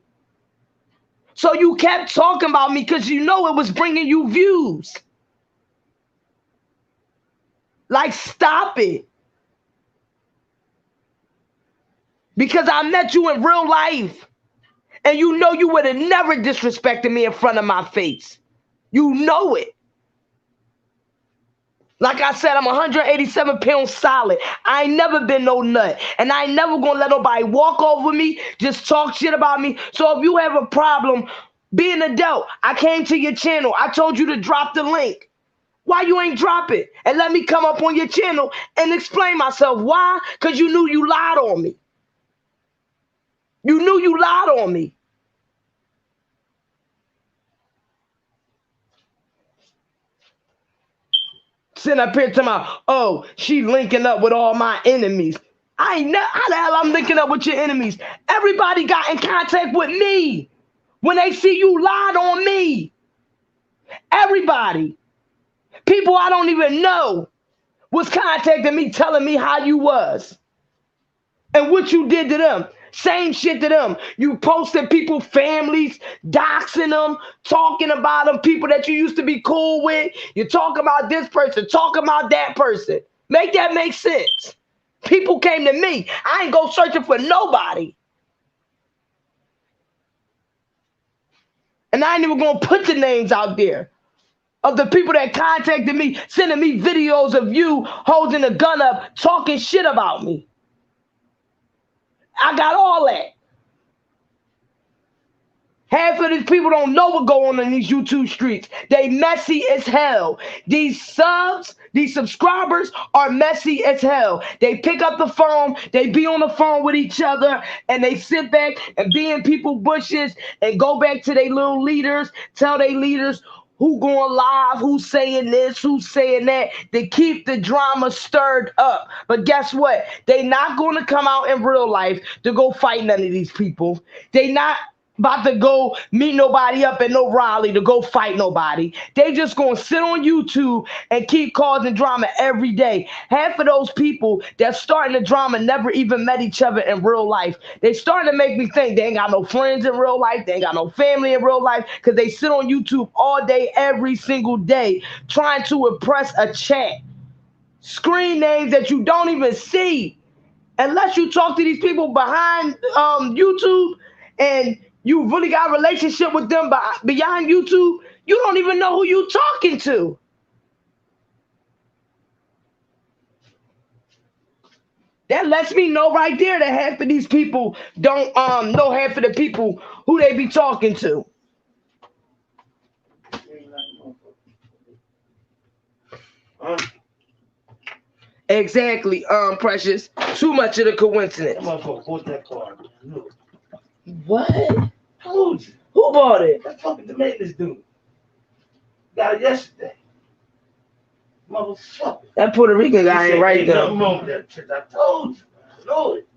So you kept talking about me because you know it was bringing you views. Like, stop it. Because I met you in real life, and you know you would have never disrespected me in front of my face. You know it. Like I said, I'm 187 pounds solid. I ain't never been no nut. And I ain't never gonna let nobody walk over me, just talk shit about me. So if you have a problem being an adult, I came to your channel. I told you to drop the link. Why you ain't drop it? And let me come up on your channel and explain myself. Why? Because you knew you lied on me. You knew you lied on me. Sitting up here to my, oh, she linking up with all my enemies. I ain't know how the hell I'm linking up with your enemies. Everybody got in contact with me when they see you lied on me. Everybody. People I don't even know was contacting me, telling me how you was and what you did to them. Same shit to them. You posted people, families, doxing them, talking about them, people that you used to be cool with. You talk about this person, talk about that person. Make that make sense. People came to me. I ain't go searching for nobody. And I ain't even gonna put the names out there of the people that contacted me, sending me videos of you holding a gun up, talking shit about me. I got all that. Half of these people don't know what go on in these YouTube streets. They messy as hell. These subs, these subscribers are messy as hell. They pick up the phone, they be on the phone with each other, and they sit back and be in people's bushes and go back to their little leaders, tell their leaders who going live, who's saying this, who's saying that, to keep the drama stirred up. But guess what? They not going to come out in real life to go fight none of these people. They not about to go meet nobody up in no rally to go fight nobody. They just gonna sit on YouTube and keep causing drama every day. Half of those people that's starting the drama never even met each other in real life. They starting to make me think they ain't got no friends in real life, they ain't got no family in real life, because they sit on YouTube all day, every single day, trying to impress a chat. Screen names that you don't even see unless you talk to these people behind YouTube and you really got a relationship with them beyond YouTube, you don't even know who you talking to. That lets me know right there that half of these people don't know half of the people who they be talking to. Exactly, Precious. Too much of the coincidence. What? Who bought it? That fucking the maintenance dude. Got it yesterday. Motherfucker. That Puerto Rican guy ain't right though. Nothing wrong with that shit. I told you. I know it.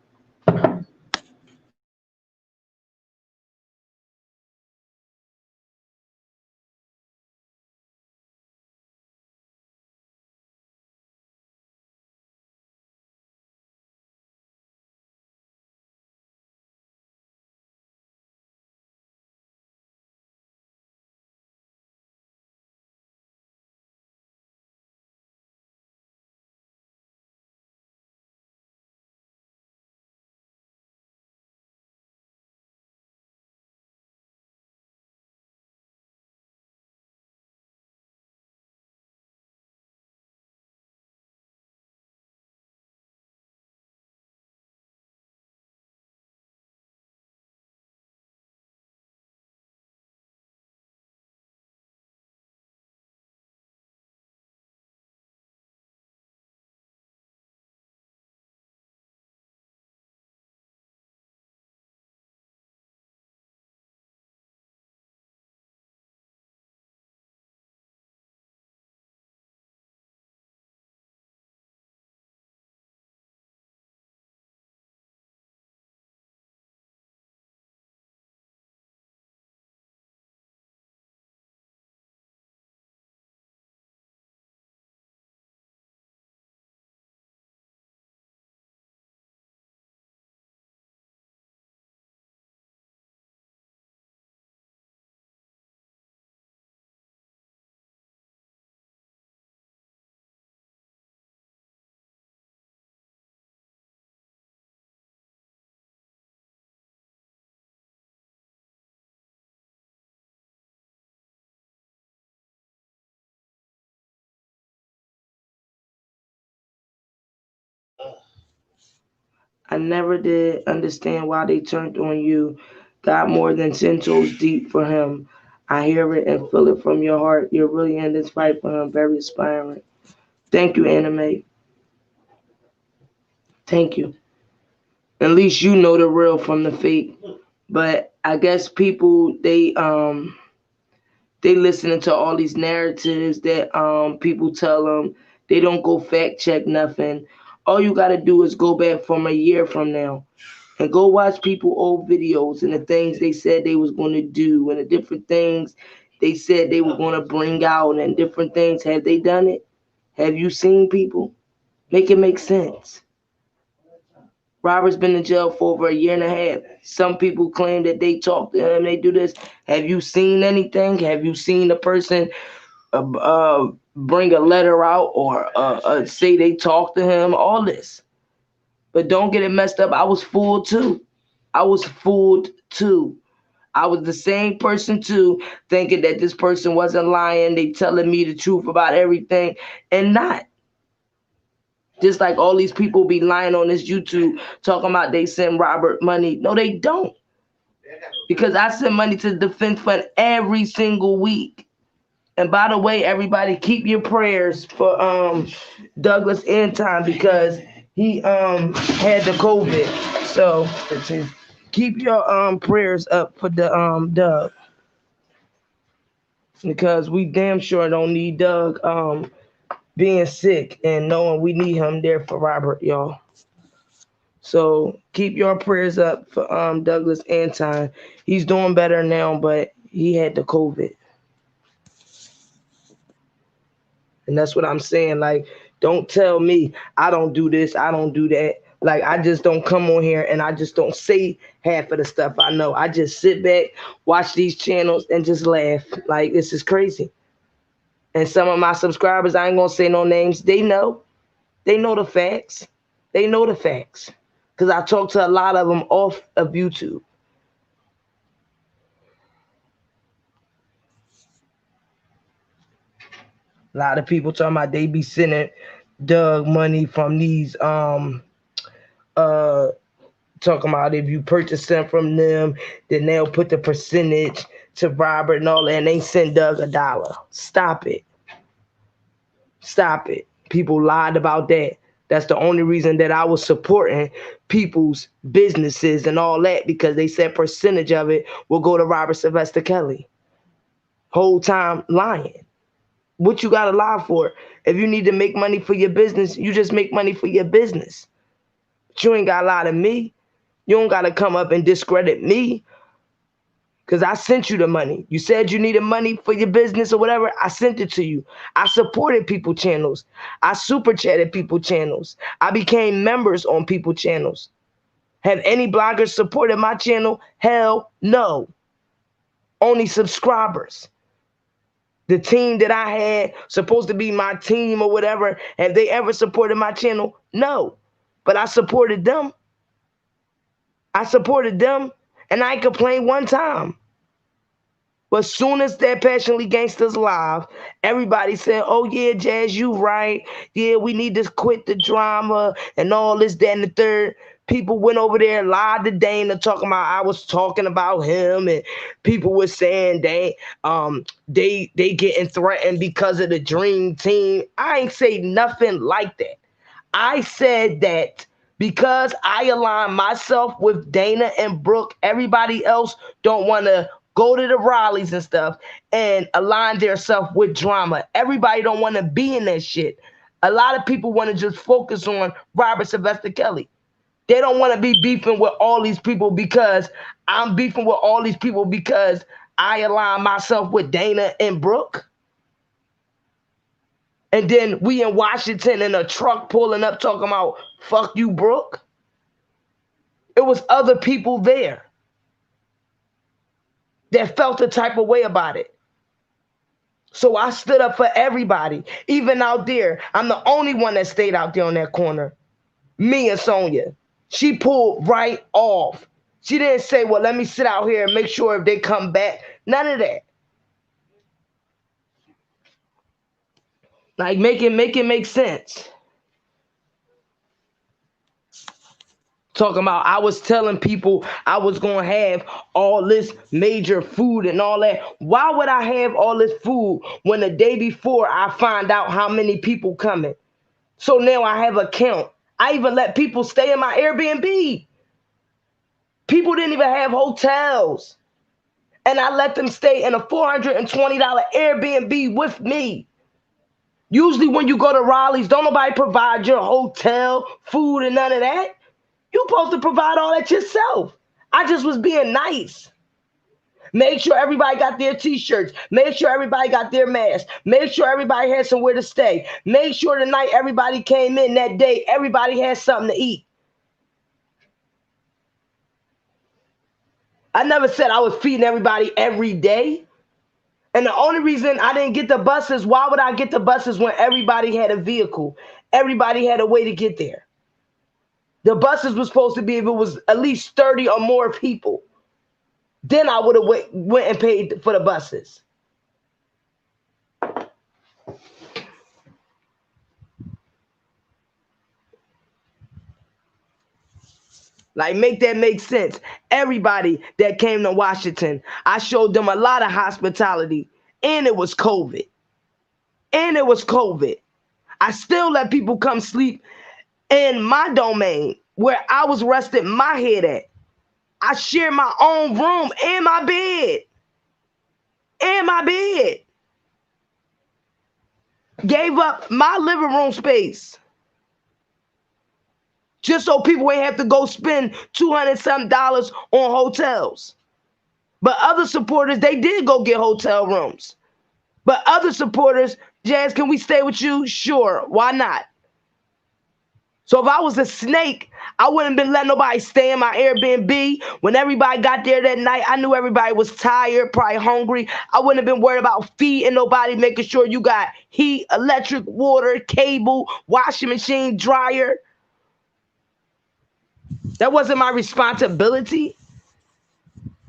I never did understand why they turned on you. Got more than 10 toes deep for him. I hear it and feel it from your heart. You're really in this fight for him. Very inspiring. Thank you, Anime. Thank you. At least you know the real from the fake. But I guess people they listening to all these narratives that people tell them. They don't go fact check nothing. All you gotta do is go back from a year from now and go watch people old videos and the things they said they was going to do and the different things they said they were going to bring out and different things. Have they done it? Have you seen people? Make it make sense. Robert's been in jail for over a year and a half. Some people claim that they talk to him, they do this. Have you seen anything? Have you seen a person bring a letter out or say they talk to him? All this. But don't get it messed up. I was fooled too. I was fooled too. I was the same person too, thinking that this person wasn't lying. They telling me the truth about everything and not. Just like all these people be lying on this YouTube talking about they send Robert money. No, they don't. Because I send money to the defense fund every single week. And by the way, everybody keep your prayers for Douglas Anton because he had the COVID. So keep your prayers up for the Doug. Because we damn sure don't need Doug being sick and knowing we need him there for Robert, y'all. So keep your prayers up for Douglas Anton. He's doing better now, but he had the COVID. And that's what I'm saying. Like, don't tell me I don't do this, I don't do that. Like, I just don't come on here and I just don't say half of the stuff I know. I just sit back, watch these channels, and just laugh. Like, this is crazy. And some of my subscribers, I ain't gonna say no names, they know. They know the facts. They know the facts. Because I talk to a lot of them off of YouTube. A lot of people talking about they be sending Doug money from these uh talking about if you purchase them from them, then they'll put the percentage to Robert and all that, and they send Doug $1. Stop it. Stop it. People lied about that. That's the only reason that I was supporting people's businesses and all that, because they said percentage of it will go to Robert Sylvester Kelly. Whole time lying. What you gotta lie for? If you need to make money for your business, you just make money for your business. But you ain't gotta lie to me. You don't gotta come up and discredit me, because I sent you the money. You said you needed money for your business or whatever. I sent it to you. I supported people channels. I super chatted people channels. I became members on people channels. Have any bloggers supported my channel? Hell no. Only subscribers. The team that I had, supposed to be my team or whatever, have they ever supported my channel? No. But I supported them. I supported them, and I complained one time. But as soon as that Passionately Gangsters live, everybody said, oh yeah, Jazz, you right. Yeah, we need to quit the drama and all this, that, and the third. People went over there, lied to Dana, talking about I was talking about him, and people were saying they getting threatened because of the Dream Team. I ain't say nothing like that. I said that because I align myself with Dana and Brooke, everybody else don't want to go to the rallies and stuff and align themselves with drama. Everybody don't want to be in that shit. A lot of people want to just focus on Robert Sylvester Kelly. They don't want to be beefing with all these people because I'm beefing with all these people because I align myself with Dana and Brooke. And then we in Washington in a truck pulling up talking about, fuck you, Brooke. It was other people there that felt the type of way about it. So I stood up for everybody, even out there. I'm the only one that stayed out there on that corner. Me and Sonia. She pulled right off. She didn't say, well, let me sit out here and make sure if they come back. None of that. Like, make it make sense. Talking about I was telling people I was going to have all this major food and all that. Why would I have all this food when the day before I find out how many people coming? So now I have a count. I even let people stay in my Airbnb. People didn't even have hotels. And I let them stay in a $420 Airbnb with me. Usually when you go to Raleigh's, don't nobody provide your hotel, food, and none of that. You're supposed to provide all that yourself. I just was being nice. Make sure everybody got their t-shirts. Make sure everybody got their masks. Make sure everybody had somewhere to stay. Make sure the night everybody came in that day, everybody had something to eat. I never said I was feeding everybody every day. And the only reason I didn't get the buses, why would I get the buses when everybody had a vehicle? Everybody had a way to get there. The buses were supposed to be if it was at least 30 or more people. Then I would have went and paid for the buses. Like, make that make sense. Everybody that came to Washington, I showed them a lot of hospitality. And it was COVID. And it was COVID. I still let people come sleep in my domain where I was resting my head at. I shared my own room and my bed. And my bed. Gave up my living room space. just so people ain't have to go spend $200 on hotels. But other supporters, they did go get hotel rooms. But other supporters, Jazz, can we stay with you? Sure, why not? So if I was a snake, I wouldn't have been letting nobody stay in my Airbnb. When everybody got there that night, I knew everybody was tired, probably hungry. I wouldn't have been worried about feeding nobody, making sure you got heat, electric, water, cable, washing machine, dryer. That wasn't my responsibility.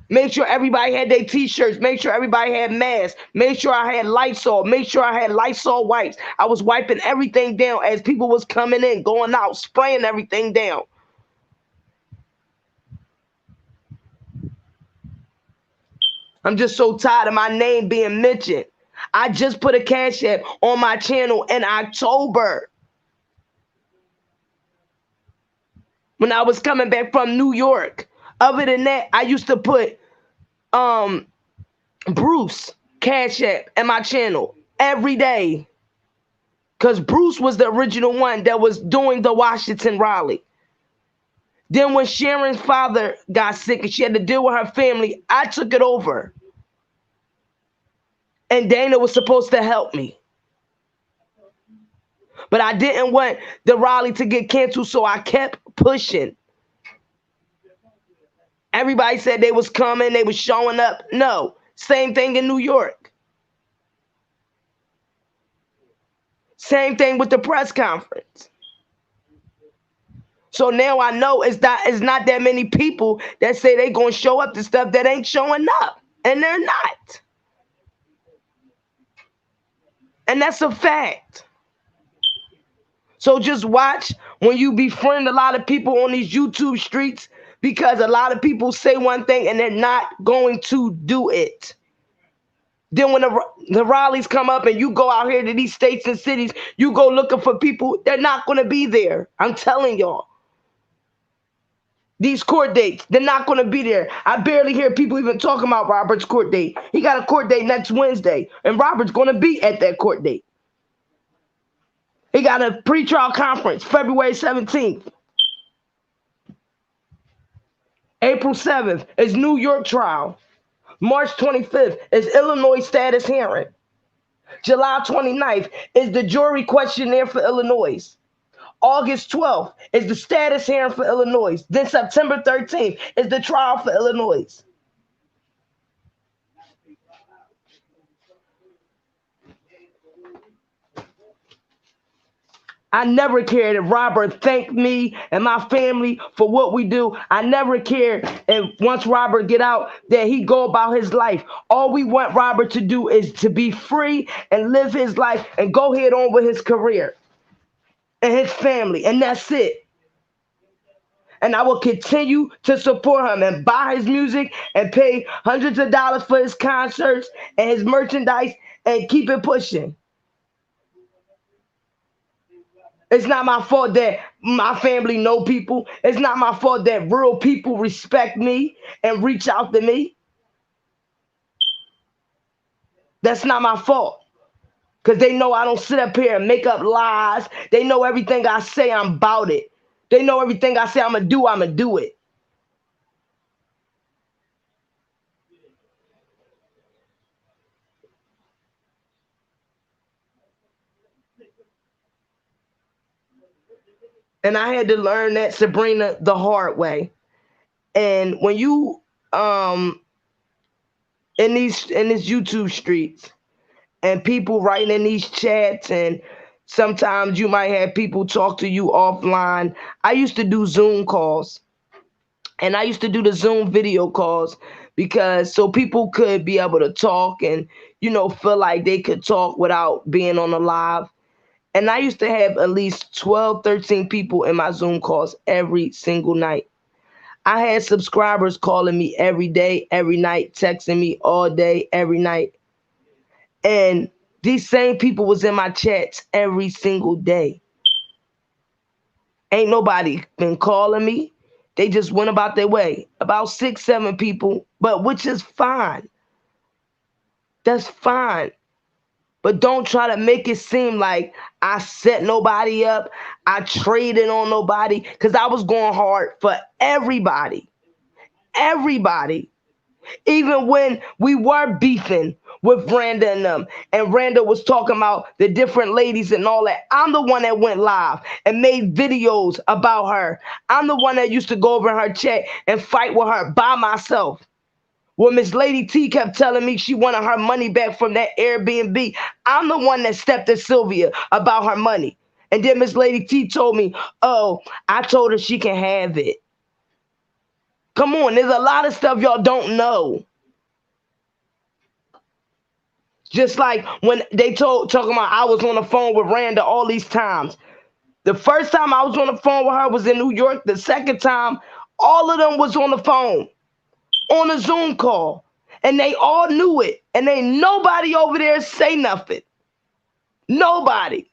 Make sure everybody had their t-shirts. Make sure everybody had masks. Make sure I had Lysol. Make sure I had Lysol wipes. I was wiping everything down as people was coming in, going out, spraying everything down. I'm just so tired of my name being mentioned. I just put a Cash App on my channel in October when I was coming back from New York. Other than that, I used to put Bruce Cash App in my channel every day. Because Bruce was the original one that was doing the Washington rally. Then when Sharon's father got sick and she had to deal with her family, I took it over. And Dana was supposed to help me. But I didn't want the rally to get canceled, so I kept pushing. Everybody said they was coming, they was showing up. No, same thing in New York. Same thing with the press conference. So now I know it's not that many people that say they gonna show up to stuff that ain't showing up. And they're not. And that's a fact. So just watch when you befriend a lot of people on these YouTube streets, because a lot of people say one thing and they're not going to do it. Then when the rallies come up and you go out here to these states and cities, you go looking for people, they're not going to be there. I'm telling y'all. These court dates, they're not going to be there. I barely hear people even talking about Robert's court date. He got a court date next Wednesday, and Robert's going to be at that court date. He got a pretrial conference February 17th. April 7th is New York trial. March 25th is Illinois status hearing. July 29th is the jury questionnaire for Illinois. August 12th is the status hearing for Illinois. Then September 13th is the trial for Illinois. I never cared if Robert thanked me and my family for what we do. I never cared if once Robert get out that he go about his life. All we want Robert to do is to be free and live his life and go head on with his career and his family, and that's it. And I will continue to support him and buy his music and pay hundreds of dollars for his concerts and his merchandise and keep it pushing. It's not my fault that my family know people. It's not my fault that real people respect me and reach out to me. That's not my fault. Because they know I don't sit up here and make up lies. They know everything I say, I'm about it. They know everything I say I'm going to do it. And I had to learn that, Sabrina, the hard way. And when you in these YouTube streets and people writing in these chats, and sometimes you might have people talk to you offline. I used to do Zoom calls, and I used to do the Zoom video calls because so people could be able to talk and feel like they could talk without being on the live. And I used to have at least 12, 13 people in my Zoom calls every single night. I had subscribers calling me every day, every night, texting me all day, every night. And these same people was in my chats every single day. Ain't nobody been calling me. They just went about their way. About 6, 7 people, but which is fine. That's fine. But don't try to make it seem like I set nobody up. I traded on nobody, because I was going hard for everybody. Everybody. Even when we were beefing with Randa and them, and Randa was talking about the different ladies and all that, I'm the one that went live and made videos about her. I'm the one that used to go over in her chat and fight with her by myself. When Miss Lady T kept telling me she wanted her money back from that Airbnb, I'm the one that stepped to Sylvia about her money. And then Miss Lady T told me, oh, I told her she can have it. Come on, there's a lot of stuff y'all don't know. Just like when they talking about I was on the phone with Randa all these times. The first time I was on the phone with her was in New York. The second time, all of them was on the phone, on a Zoom call. And they all knew it. And ain't nobody over there say nothing. Nobody.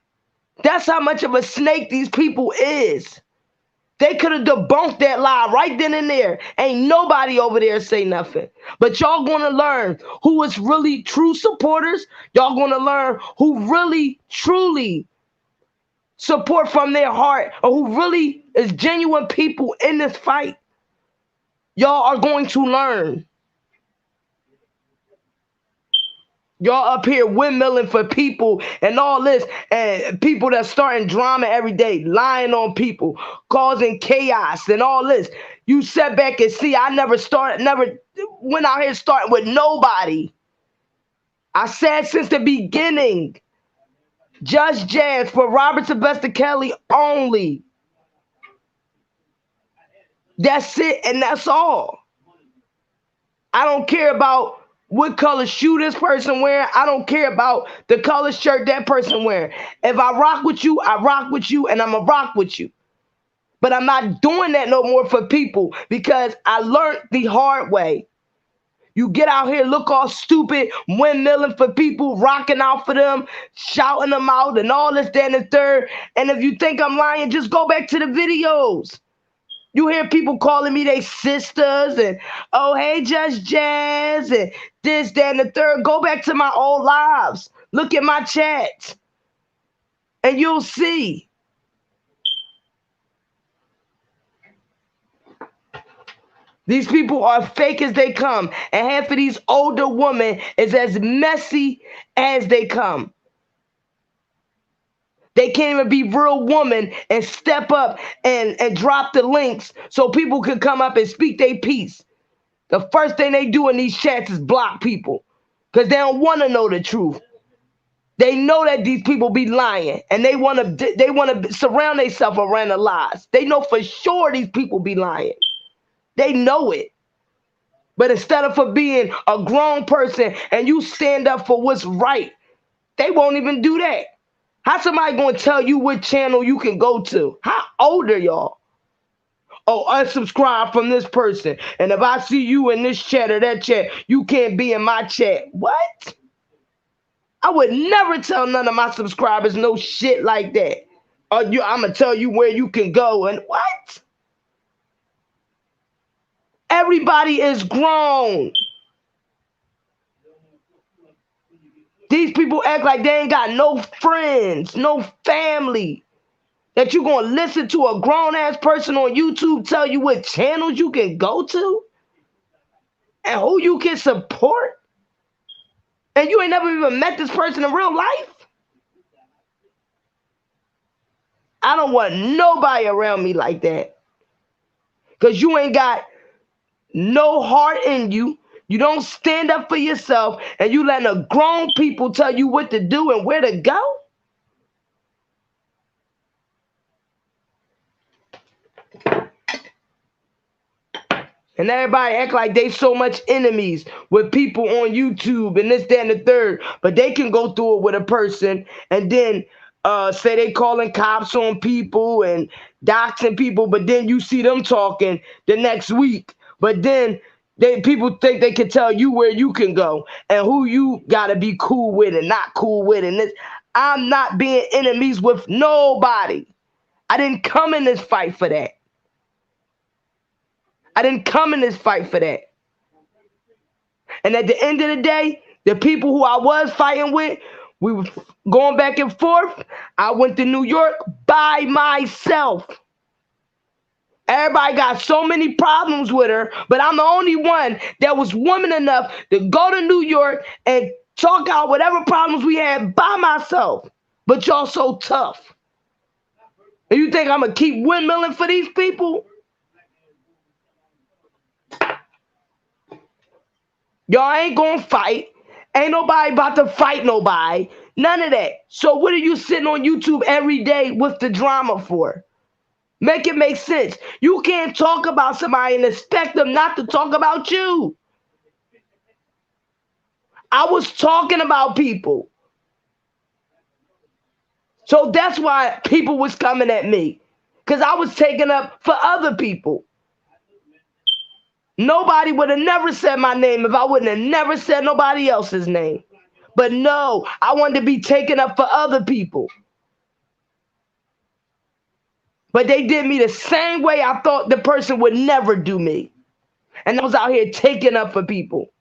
That's how much of a snake these people is. They could have debunked that lie right then and there. Ain't nobody over there say nothing. But y'all gonna learn who is really true supporters. Y'all gonna learn who really, truly support from their heart, or who really is genuine people in this fight. Y'all are going to learn. Y'all up here windmilling for people and all this, and people that's starting drama every day, lying on people, causing chaos and all this. You sit back and see, I never went out here starting with nobody. I said since the beginning, Just Jazz for Robert Sylvester Kelly only. That's it, and that's all. I don't care about what color shoe this person wearing. I don't care about the color shirt that person wearing. If I rock with you, I rock with you, and I'm going to rock with you. But I'm not doing that no more for people, because I learned the hard way. You get out here, look all stupid, windmilling for people, rocking out for them, shouting them out, and all this, that, and the third. And if you think I'm lying, just go back to the videos. You hear people calling me they sisters and, oh, hey, Just Jazz, and this, that, and the third. Go back to my old lives. Look at my chats, and you'll see. These people are fake as they come, and half of these older women is as messy as they come. They can't even be real women and step up and drop the links so people can come up and speak their piece. The first thing they do in these chats is block people, because they don't want to know the truth. They know that these people be lying, and they want to surround themselves around the lies. They know for sure these people be lying. They know it. But instead of for being a grown person and you stand up for what's right, they won't even do that. How somebody going to tell you what channel you can go to? How old are y'all? Oh, unsubscribe from this person. And if I see you in this chat or that chat, you can't be in my chat. What? I would never tell none of my subscribers no shit like that. I'm going to tell you where you can go. And what? Everybody is grown. These people act like they ain't got no friends, no family. That you going to listen to a grown-ass person on YouTube tell you what channels you can go to and who you can support? And you ain't never even met this person in real life? I don't want nobody around me like that. Because you ain't got no heart in you. You don't stand up for yourself, and you letting the grown people tell you what to do and where to go? And everybody act like they so much enemies with people on YouTube and this, that, and the third. But they can go through it with a person and then say they calling cops on people and doxing people. But then you see them talking the next week. But then people think they can tell you where you can go and who you got to be cool with and not cool with. And this, I'm not being enemies with nobody. I didn't come in this fight for that. I didn't come in this fight for that. And at the end of the day, the people who I was fighting with We were going back and forth. I went to New York by myself. Everybody got so many problems with her, but I'm the only one that was woman enough to go to New York and talk out whatever problems we had by myself. But y'all so tough. And you think I'm going to keep windmilling for these people? Y'all ain't going to fight. Ain't nobody about to fight nobody. None of that. So what are you sitting on YouTube every day with the drama for? Make it make sense. You can't talk about somebody and expect them not to talk about you. I was talking about people. So that's why people was coming at me. Because I was taking up for other people. Nobody would have never said my name if I wouldn't have never said nobody else's name. But no, I wanted to be taken up for other people. But they did me the same way I thought the person would never do me. And I was out here taking up for people.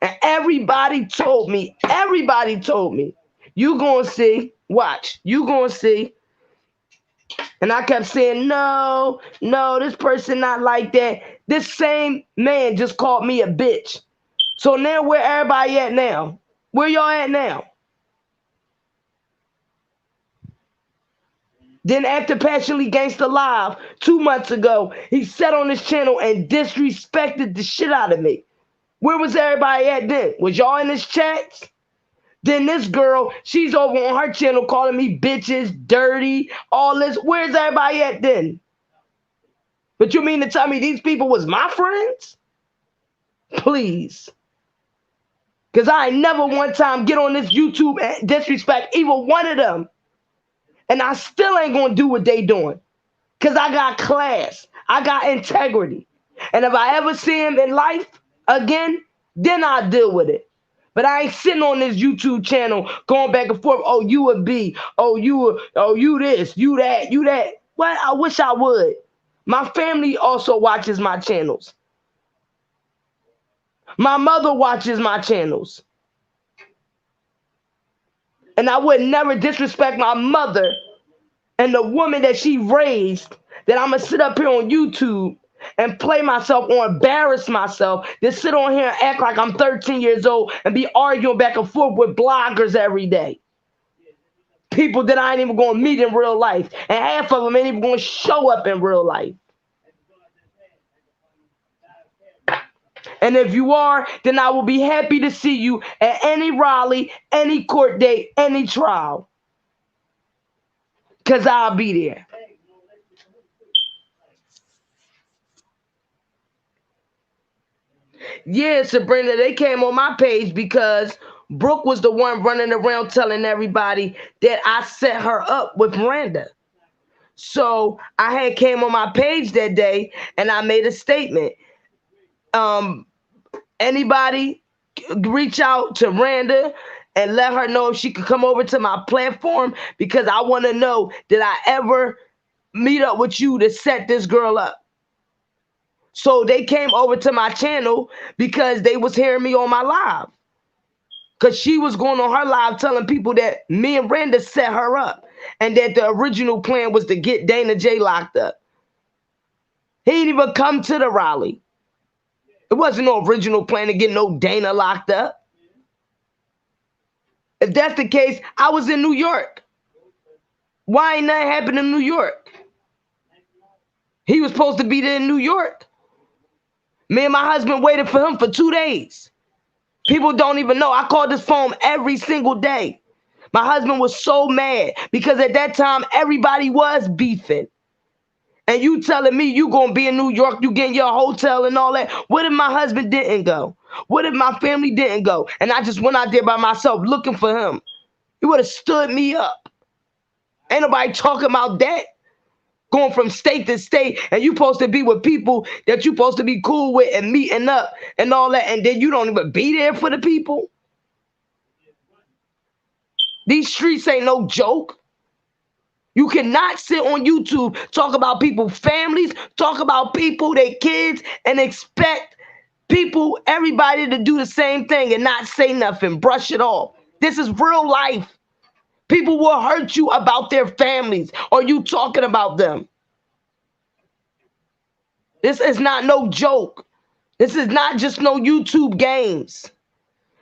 And everybody told me, you gonna see, watch, you gonna see. And I kept saying, no, this person not like that. This same man just called me a bitch. So now where everybody at now? Where y'all at now? Then after Passionately Gangsta Live 2 months ago, he sat on his channel and disrespected the shit out of me. Where was everybody at then? Was y'all in his chats? Then this girl, she's over on her channel calling me bitches, dirty, all this. Where's everybody at then? But you mean to tell me these people was my friends? Please. Because I ain't never one time get on this YouTube and disrespect even one of them. And I still ain't going to do what they doing. Because I got class. I got integrity. And if I ever see him in life again, then I'll deal with it. But I ain't sitting on this YouTube channel going back and forth. Oh, you a B. Oh, you this, you that, you that. What? I wish I would. My family also watches my channels. My mother watches my channels. And I would never disrespect my mother and the woman that she raised, that I'm going to sit up here on YouTube and play myself or embarrass myself, to sit on here and act like I'm 13 years old and be arguing back and forth with bloggers every day. People that I ain't even going to meet in real life. And half of them ain't even going to show up in real life. And if you are, then I will be happy to see you at any rally, any court date, any trial. Because I'll be there. Yeah, Sabrina, they came on my page because Brooke was the one running around telling everybody that I set her up with Miranda. So I had came on my page that day and I made a statement. Anybody reach out to Randa and let her know if she could come over to my platform, because I want to know, did I ever meet up with you to set this girl up? So they came over to my channel because they was hearing me on my live. Because she was going on her live telling people that me and Randa set her up. And that the original plan was to get Dana J locked up. He didn't even come to the rally. It wasn't no original plan to get no Dana locked up. If that's the case, I was in New York. Why ain't that happen in New York? He was supposed to be there in New York. Me and my husband waited for him for 2 days. People don't even know. I called his phone every single day. My husband was so mad because at that time, everybody was beefing. And you telling me you going to be in New York, you getting your hotel and all that. What if my husband didn't go? What if my family didn't go? And I just went out there by myself looking for him. He would have stood me up. Ain't nobody talking about that. Going from state to state, and you supposed to be with people that you supposed to be cool with and meeting up and all that, and then you don't even be there for the people. These streets ain't no joke. You cannot sit on YouTube, talk about people's families, talk about people, their kids, and expect people, everybody to do the same thing and not say nothing, brush it off. This is real life. People will hurt you about their families or you talking about them. This is not no joke. This is not just no YouTube games.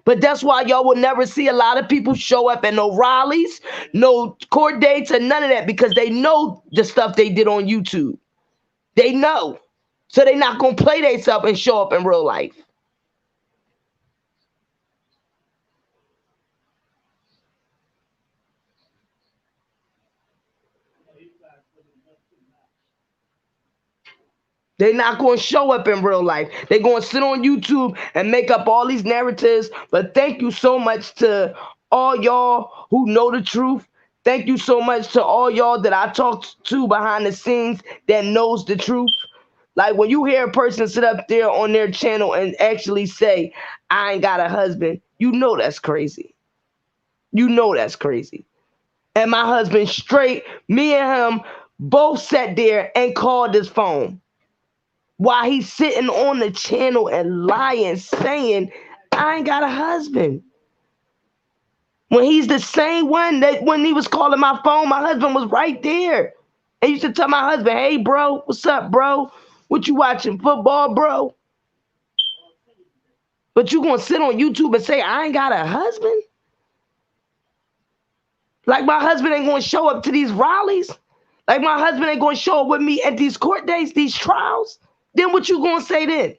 But that's why y'all will never see a lot of people show up at no rallies, no court dates, and none of that because they know the stuff they did on YouTube. They know. So they're not going to play themselves and show up in real life. They're not going to show up in real life. They're going to sit on YouTube and make up all these narratives. But thank you so much to all y'all who know the truth. Thank you so much to all y'all that I talked to behind the scenes that knows the truth. Like when you hear a person sit up there on their channel and actually say, I ain't got a husband, you know that's crazy. You know that's crazy. And my husband straight, me and him both sat there and called his phone while he's sitting on the channel and lying, saying, I ain't got a husband. When he's the same one that when he was calling my phone, my husband was right there. And used to tell my husband, hey, bro, what's up, bro? What you watching, football, bro? But you gonna sit on YouTube and say, I ain't got a husband? Like my husband ain't gonna show up to these rallies? Like my husband ain't gonna show up with me at these court dates, these trials? Then what you gonna say then?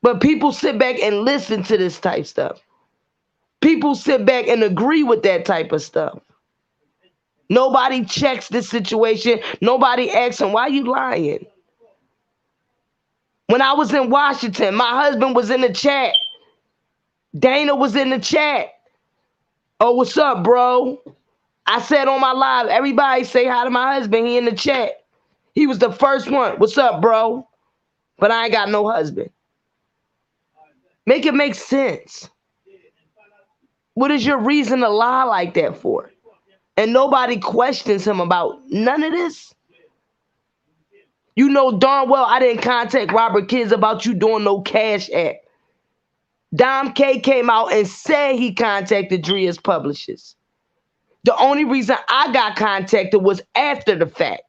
But people sit back and listen to this type stuff. People sit back and agree with that type of stuff. Nobody checks this situation. Nobody asks him, why you lying? When I was in Washington, my husband was in the chat. Dana was in the chat. Oh, what's up, bro? I said on my live, everybody say hi to my husband. He in the chat. He was the first one. What's up, bro? But I ain't got no husband. Make it make sense. What is your reason to lie like that for? And nobody questions him about none of this. You know darn well I didn't contact Robert Kids about you doing no Cash App. Dom K came out and said he contacted Dria's publishers. The only reason I got contacted was after the fact.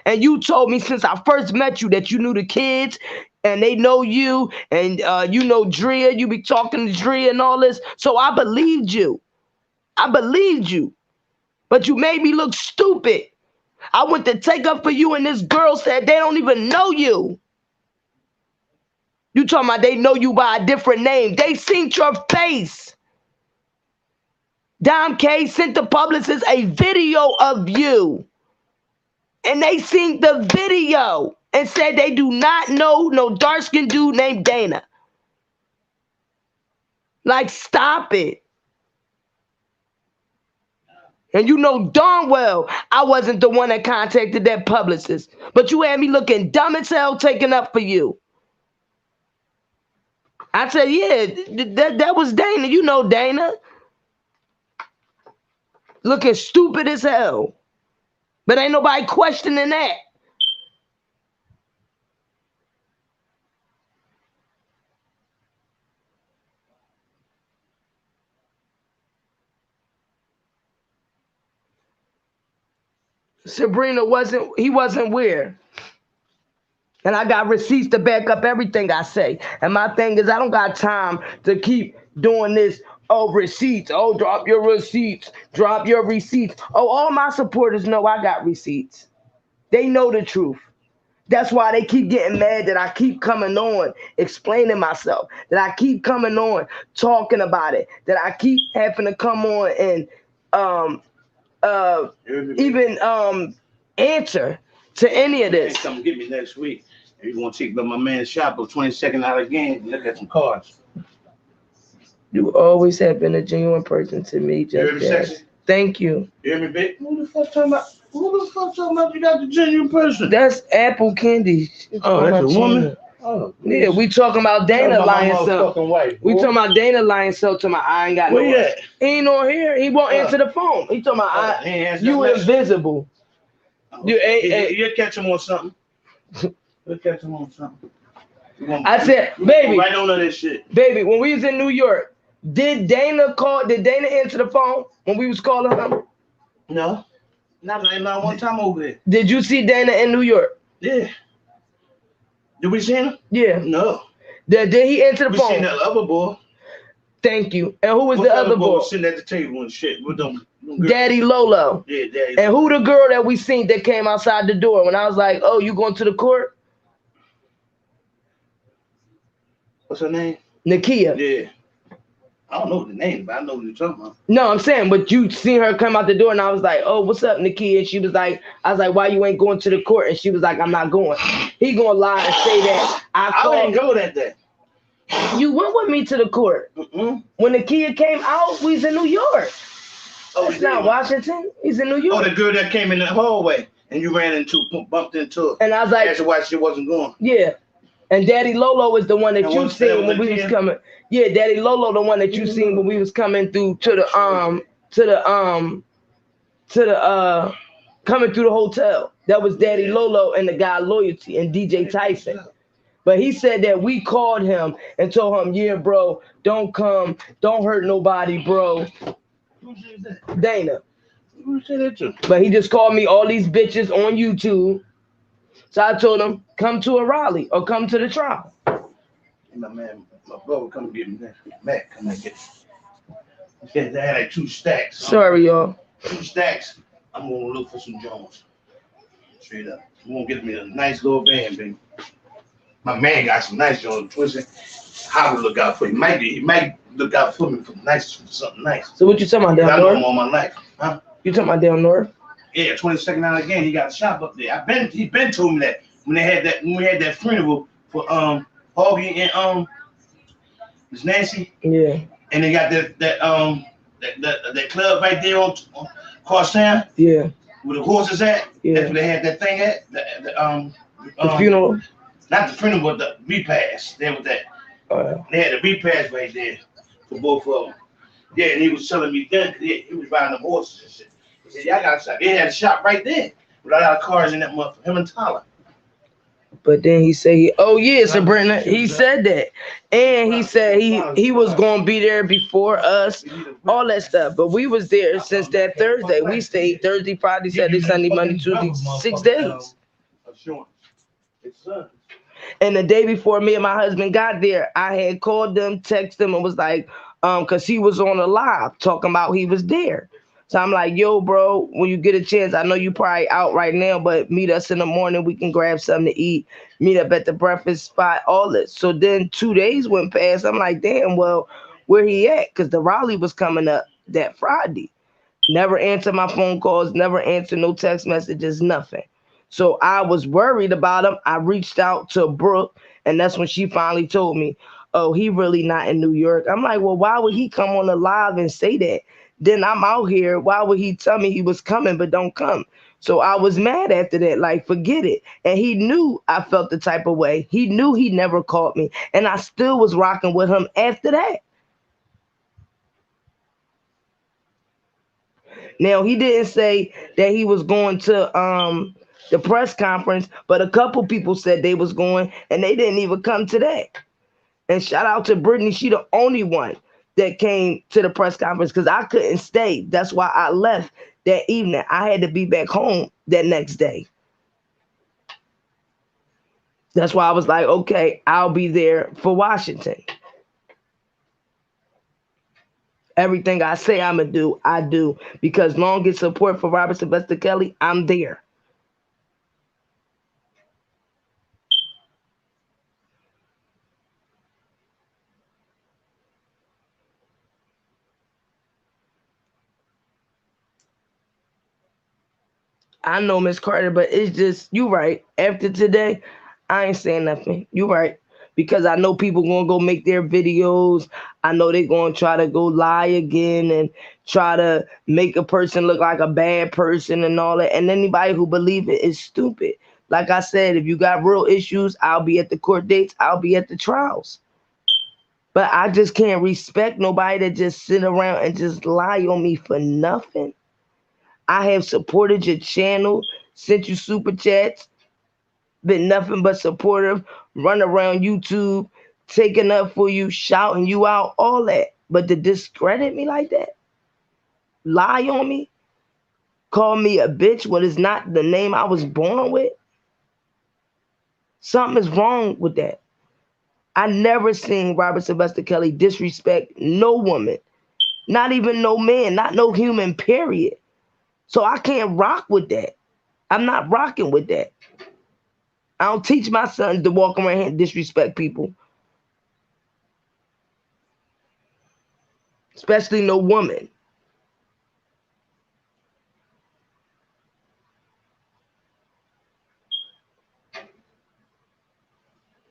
And you told me since I first met you that you knew the kids and they know you and you know Drea, you be talking to Drea and all this. So I believed you. I believed you. But you made me look stupid. I went to take up for you and this girl said they don't even know you. You talking about they know you by a different name. They seen your face. Dom K sent the publicist a video of you. And they seen the video and said they do not know no dark-skinned dude named Dana. Like, stop it. And you know darn well I wasn't the one that contacted that publicist. But you had me looking dumb as hell taking up for you. I said, yeah, that was Dana. You know Dana. Looking stupid as hell. But ain't nobody questioning that. Sabrina he wasn't where? And I got receipts to back up everything I say. And my thing is I don't got time to keep doing this. Oh, receipts. Oh, drop your receipts. Drop your receipts. Oh, all my supporters know I got receipts. They know the truth. That's why they keep getting mad that I keep coming on, explaining myself, that I keep coming on, talking about it, that I keep having to come on and even answer to any of this. Come get me next week. If you want to take my man's shop of 22nd out again, look at some cards. You always have been a genuine person to me, just thank you. You hear me, bitch? Who the fuck talking about? Who the fuck talking about you got the genuine person? That's Apple Candy. Oh, that's a woman? Oh, yeah, we talking about Dana lying so. We talking about Dana lying so to my I ain't got Where no. He at? He ain't on here. He won't answer the phone. He talking about you invisible. You'll catch him on something. You'll catch him on something. I said, baby, right on this shit. Baby, when we was in New York, Did Dana call? Did Dana answer the phone when we was calling him? No, not one time over there. Did you see Dana in New York? Yeah. Did we see him? Yeah. No. Did he answer the We phone? seen that other boy. Thank you. And who was What's the other boy boy? was sitting at the table and shit with them Daddy Lolo. Yeah, Daddy. And who the girl that we seen that came outside the door when I was like, "Oh, you going to the court?" What's her name? Nakia. Yeah. I don't know the name, but I know what you're talking about. No, I'm saying, but you seen her come out the door, and I was like, "Oh, what's up, Nakia?" And she was like, "I was like, why you ain't going to the court?" And she was like, "I'm not going." He gonna lie and say that I didn't go that day. You went with me to the court. When Nakia came out, we was in New York. Oh, it's not Washington. He's in New York. Oh, the girl that came in the hallway and you bumped into her. And I was like, that's why she wasn't going. Yeah. And Daddy Lolo is the one that you seen when we was coming. Yeah, Daddy Lolo, the one that you seen when we was coming through to the coming through the hotel. That was Daddy Lolo and the guy Loyalty and DJ Tyson. But he said that we called him and told him, "Yeah, bro, don't come, don't hurt nobody, bro." Who said that? Dana. Who said that to? But he just called me all these bitches on YouTube. So I told him, come to a Raleigh or come to the trial. My man, my brother, come get me. Matt, come and get me. He said they had like 2 stacks. Sorry, y'all. 2 stacks. I'm gonna look for some Jones. Straight up. I'm gonna get me a nice little band, baby. My man got some nice Jones twisted. I would look out for you. He might look out for me for something nice. So what you talking about down north? I know him north? all my life. Huh? You talking about down north? Yeah, 22nd out again. He got a shop up there. He been told me that when we had that funeral for Hoggy and Miss Nancy. Yeah. And they got that club right there on Crosstown. Yeah. Where the horses at. Yeah. That's where they had that thing at. The funeral. Not the funeral, but the repass. There was that. They had a repass right there for both of them. Yeah, and he was telling me then, he was riding the horses and shit. He said, "Yeah, I got a shop." They had a shop right there with a lot of cars in that motherfucker. Him and Tyler. But then he said, Sabrina, he said that. And he said he was going to be there before us, all that stuff. But we was there since that Thursday. We stayed Thursday, Friday, Saturday, Sunday, Monday, Tuesday, 6 days. And the day before me and my husband got there, I had called them, texted them, and was like, because he was on a live talking about he was there. So I'm like, "Yo, bro, when you get a chance, I know you probably out right now, but meet us in the morning. We can grab something to eat, meet up at the breakfast spot, all this." So then 2 days went past. I'm like, "Damn, well, where he at?" Because the Raleigh was coming up that Friday. Never answered my phone calls, never answered no text messages, nothing. So I was worried about him. I reached out to Brooke, and that's when she finally told me, "Oh, he really not in New York." I'm like, "Well, why would he come on the live and say that? Then I'm out here. Why would he tell me he was coming but don't come?" So I was mad after that, like, forget it. And he knew I felt the type of way. He knew he never called me. And I still was rocking with him after that. Now, he didn't say that he was going to the press conference, but a couple people said they was going, and they didn't even come to that. And shout out to Brittany. She the only one that came to the press conference because I couldn't stay. That's why I left that evening. I had to be back home that next day. That's why I was like, okay, I'll be there for Washington. Everything I say I'm going to do, I do. Because long as support for Robert Sylvester Kelly, I'm there. I know, Miss Carter, but it's just, you right. After today, I ain't saying nothing. You right. Because I know people gonna go make their videos. I know they gonna try to go lie again and try to make a person look like a bad person and all that. And anybody who believe it is stupid. Like I said, if you got real issues, I'll be at the court dates. I'll be at the trials. But I just can't respect nobody that just sit around and just lie on me for nothing. I have supported your channel, sent you super chats, been nothing but supportive, run around YouTube, taking up for you, shouting you out, all that. But to discredit me like that, lie on me, call me a bitch when it's not the name I was born with, something is wrong with that. I never seen Robert Sylvester Kelly disrespect no woman, not even no man, not no human, period. So I can't rock with that. I'm not rocking with that. I don't teach my sons to walk around here and disrespect people, especially no woman.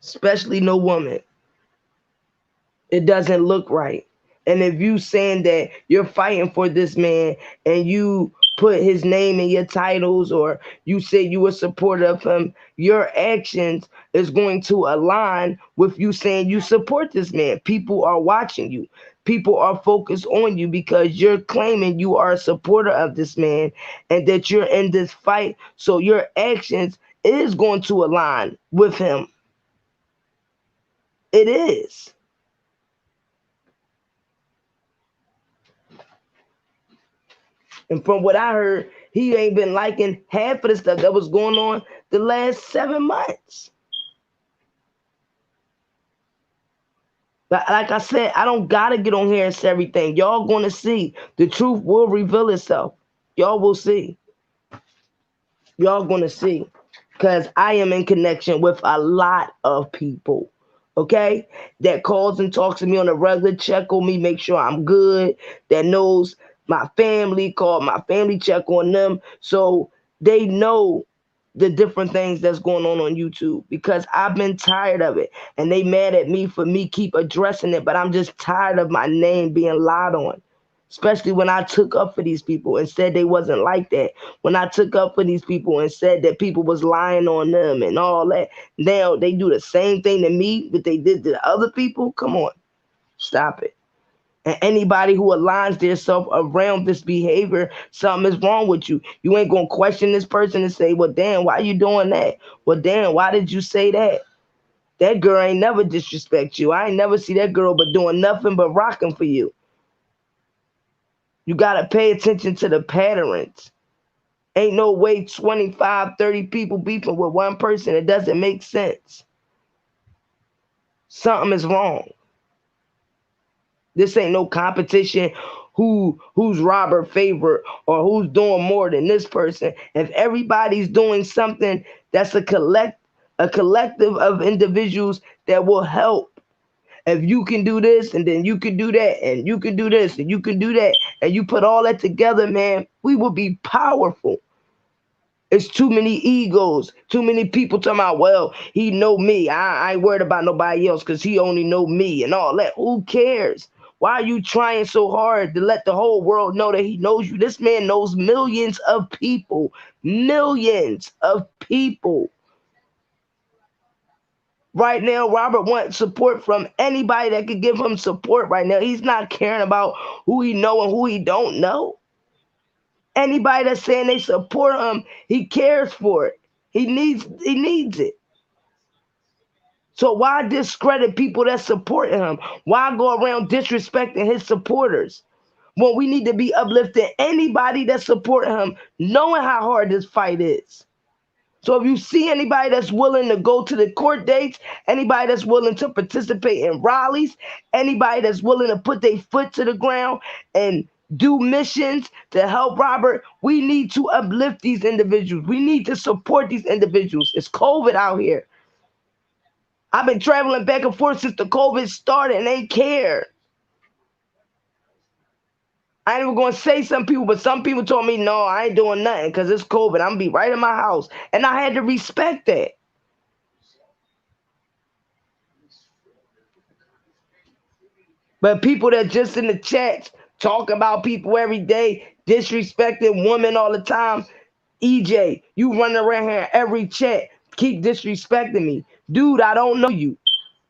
Especially no woman. It doesn't look right. And if you saying that you're fighting for this man and you put his name in your titles or you say you were supporter of him, your actions is going to align with you saying you support this man. People are watching you. People are focused on you because you're claiming you are a supporter of this man and that you're in this fight. So your actions is going to align with him. It is. And from what I heard, he ain't been liking half of the stuff that was going on the last 7 months. But like I said, I don't gotta get on here and say everything. Y'all gonna see. The truth will reveal itself. Y'all will see. Y'all gonna see. Because I am in connection with a lot of people. Okay? That calls and talks to me on a regular, check on me, make sure I'm good, that knows my family, call my family, check on them. So they know the different things that's going on YouTube because I've been tired of it. And they mad at me for me keep addressing it, but I'm just tired of my name being lied on. Especially when I took up for these people and said they wasn't like that. When I took up for these people and said that people was lying on them and all that. Now they do the same thing to me that they did to other people. Come on, stop it. And anybody who aligns themselves around this behavior, something is wrong with you. You ain't gonna question this person and say, well, damn, why you doing that? Well, damn, why did you say that? That girl ain't never disrespect you. I ain't never see that girl but doing nothing but rocking for you. You gotta pay attention to the patterns. Ain't no way 25, 30 people beefing with one person. It doesn't make sense. Something is wrong. This ain't no competition who's Robert favorite or who's doing more than this person. If everybody's doing something that's a collective of individuals that will help. If you can do this and then you can do that and you can do this and you can do that and you put all that together, man, we will be powerful. It's too many egos, too many people talking about, well, he know me. I ain't worried about nobody else because he only know me and all that. Who cares? Why are you trying so hard to let the whole world know that he knows you? This man knows millions of people. Millions of people. Right now, Robert wants support from anybody that could give him support right now. He's not caring about who he know and who he don't know. Anybody that's saying they support him, he cares for it. He needs it. So why discredit people that support him? Why go around disrespecting his supporters? When we need to be uplifting anybody that support him, knowing how hard this fight is. So if you see anybody that's willing to go to the court dates, anybody that's willing to participate in rallies, anybody that's willing to put their foot to the ground and do missions to help Robert, we need to uplift these individuals. We need to support these individuals. It's COVID out here. I've been traveling back and forth since the COVID started and they care. I ain't even going to say some people, but some people told me, no, I ain't doing nothing because it's COVID. I'm going to be right in my house. And I had to respect that. But people that just in the chats talk about people every day, disrespecting women all the time. EJ, you running around here every chat, keep disrespecting me. Dude, I don't know you.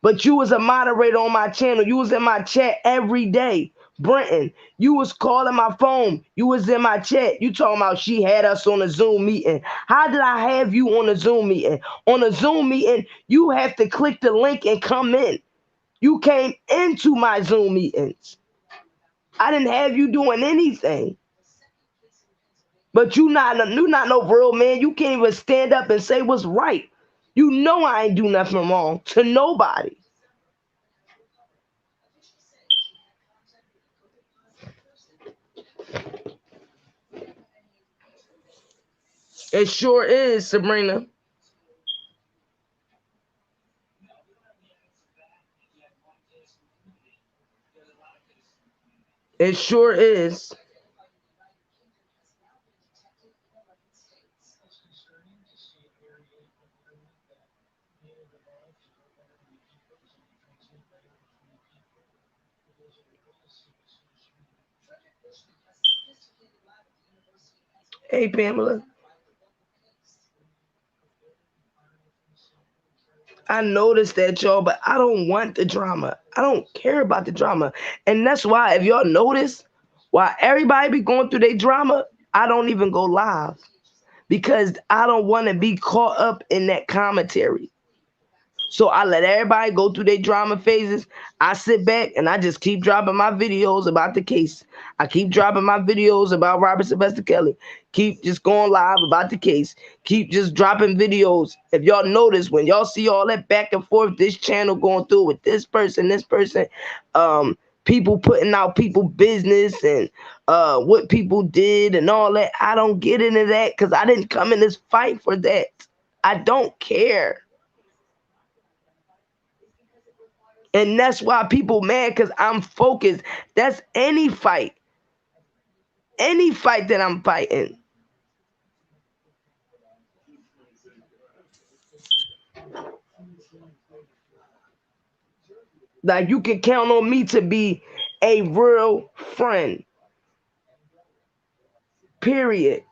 But you was a moderator on my channel. You was in my chat every day. Brenton, you was calling my phone. You was in my chat. You talking about she had us on a Zoom meeting. How did I have you on a Zoom meeting? On a Zoom meeting, you have to click the link and come in. You came into my Zoom meetings. I didn't have you doing anything. But you not no real man. You can't even stand up and say what's right. You know I ain't do nothing wrong to nobody. It sure is, Sabrina. It sure is. Hey, Pamela. I noticed that, y'all, but I don't want the drama. I don't care about the drama. And that's why, if y'all notice, while everybody be going through their drama, I don't even go live because I don't want to be caught up in that commentary. So I let everybody go through their drama phases. I sit back and I just keep dropping my videos about the case. I keep dropping my videos about Robert Sylvester Kelly. Keep just going live about the case. Keep just dropping videos. If y'all notice, when y'all see all that back and forth, this channel going through with this person, people putting out people business and what people did and all that. I don't get into that because I didn't come in this fight for that. I don't care. And that's why people mad because I'm focused. That's any fight. Any fight that I'm fighting. Like you can count on me to be a real friend. Period.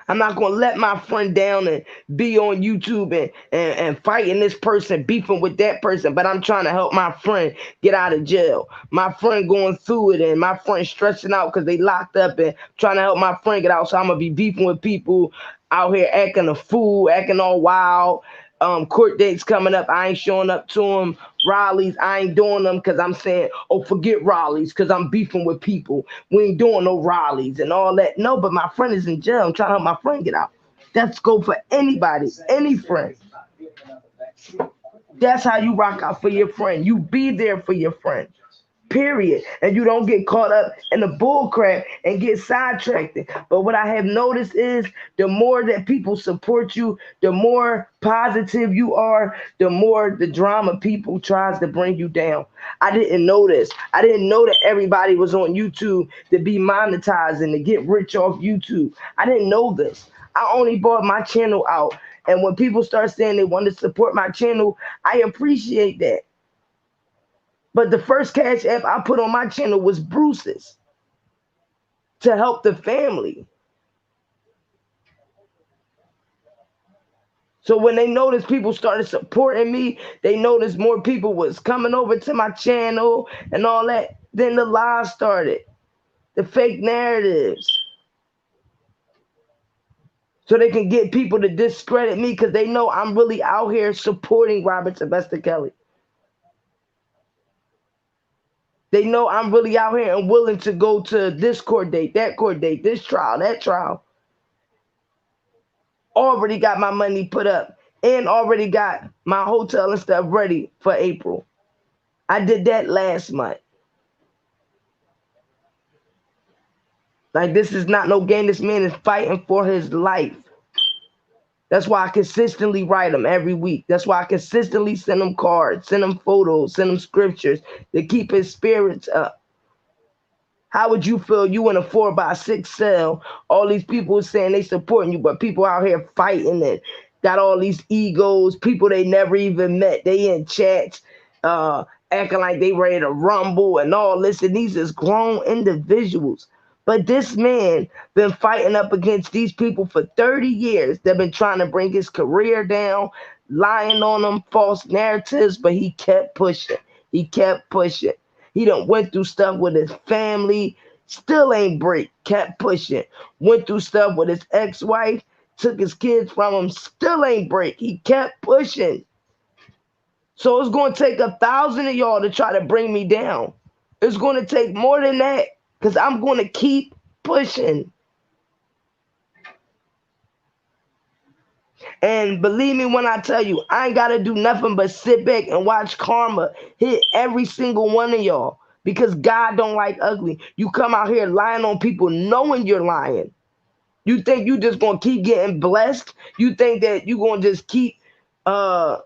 I'm not gonna let my friend down and be on YouTube and fighting this person, beefing with that person. But I'm trying to help my friend get out of jail. My friend going through it and my friend stressing out because they locked up and trying to help my friend get out. So I'm gonna be beefing with people out here acting a fool, acting all wild. Court dates coming up. I ain't showing up to them. Rallies, I ain't doing them because I'm saying, oh, forget rallies because I'm beefing with people. We ain't doing no rallies and all that. No, but my friend is in jail. I'm trying to help my friend get out. That's go for anybody, any friend. That's how you rock out for your friend. You be there for your friend. Period. And you don't get caught up in the bull crap and get sidetracked. But what I have noticed is the more that people support you, the more positive you are, the more the drama people tries to bring you down. I didn't know this. I didn't know that everybody was on YouTube to be monetizing to get rich off YouTube. I didn't know this. I only bought my channel out. And when people start saying they want to support my channel, I appreciate that. But the first cash app I put on my channel was Bruce's to help the family. So when they noticed people started supporting me, they noticed more people was coming over to my channel and all that. Then the lies started, the fake narratives. So they can get people to discredit me because they know I'm really out here supporting Robert Sylvester Kelly. They know I'm really out here and willing to go to this court date, that court date, this trial, that trial. Already got my money put up and already got my hotel and stuff ready for April. I did that last month. Like this is not no game. This man is fighting for his life. That's why I consistently write him every week. That's why I consistently send him cards, send him photos, send him scriptures to keep his spirits up. How would you feel you in a 4x6 cell? All these people saying they supporting you, but people out here fighting and got all these egos, people they never even met. They in chats, acting like they ready to rumble and all this. And these is grown individuals. But this man been fighting up against these people for 30 years. They've been trying to bring his career down, lying on them, false narratives, but he kept pushing. He kept pushing. He done went through stuff with his family, still ain't break, kept pushing. Went through stuff with his ex-wife, took his kids from him, still ain't break. He kept pushing. So it's going to take 1,000 of y'all to try to bring me down. It's going to take more than that because I'm going to keep pushing. And believe me when I tell you, I ain't got to do nothing but sit back and watch karma hit every single one of y'all because God don't like ugly. You come out here lying on people knowing you're lying. You think you just going to keep getting blessed? You think that you going to just keep uh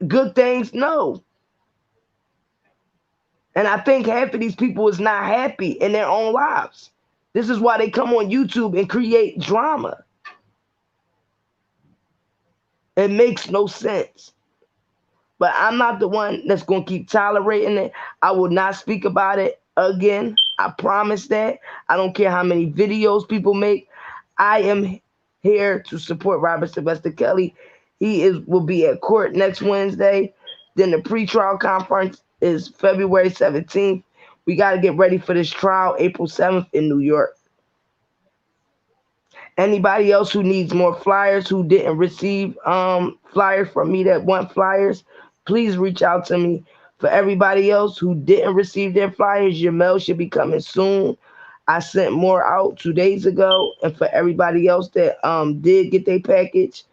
good things? No. And I think half of these people is not happy in their own lives. This is why they come on YouTube and create drama. It makes no sense. But I'm not the one that's going to keep tolerating it. I will not speak about it again. I promise that. I don't care how many videos people make. I am here to support Robert Sylvester Kelly. Will be at court next Wednesday. Then the pretrial conference is February 17th. We got to get ready for this trial April 7th in New York. Anybody else who needs more flyers, who didn't receive flyers from me that want flyers, please reach out to me. For everybody else who didn't receive their flyers, your mail should be coming soon. I sent more out 2 days ago. And for everybody else that did get their package,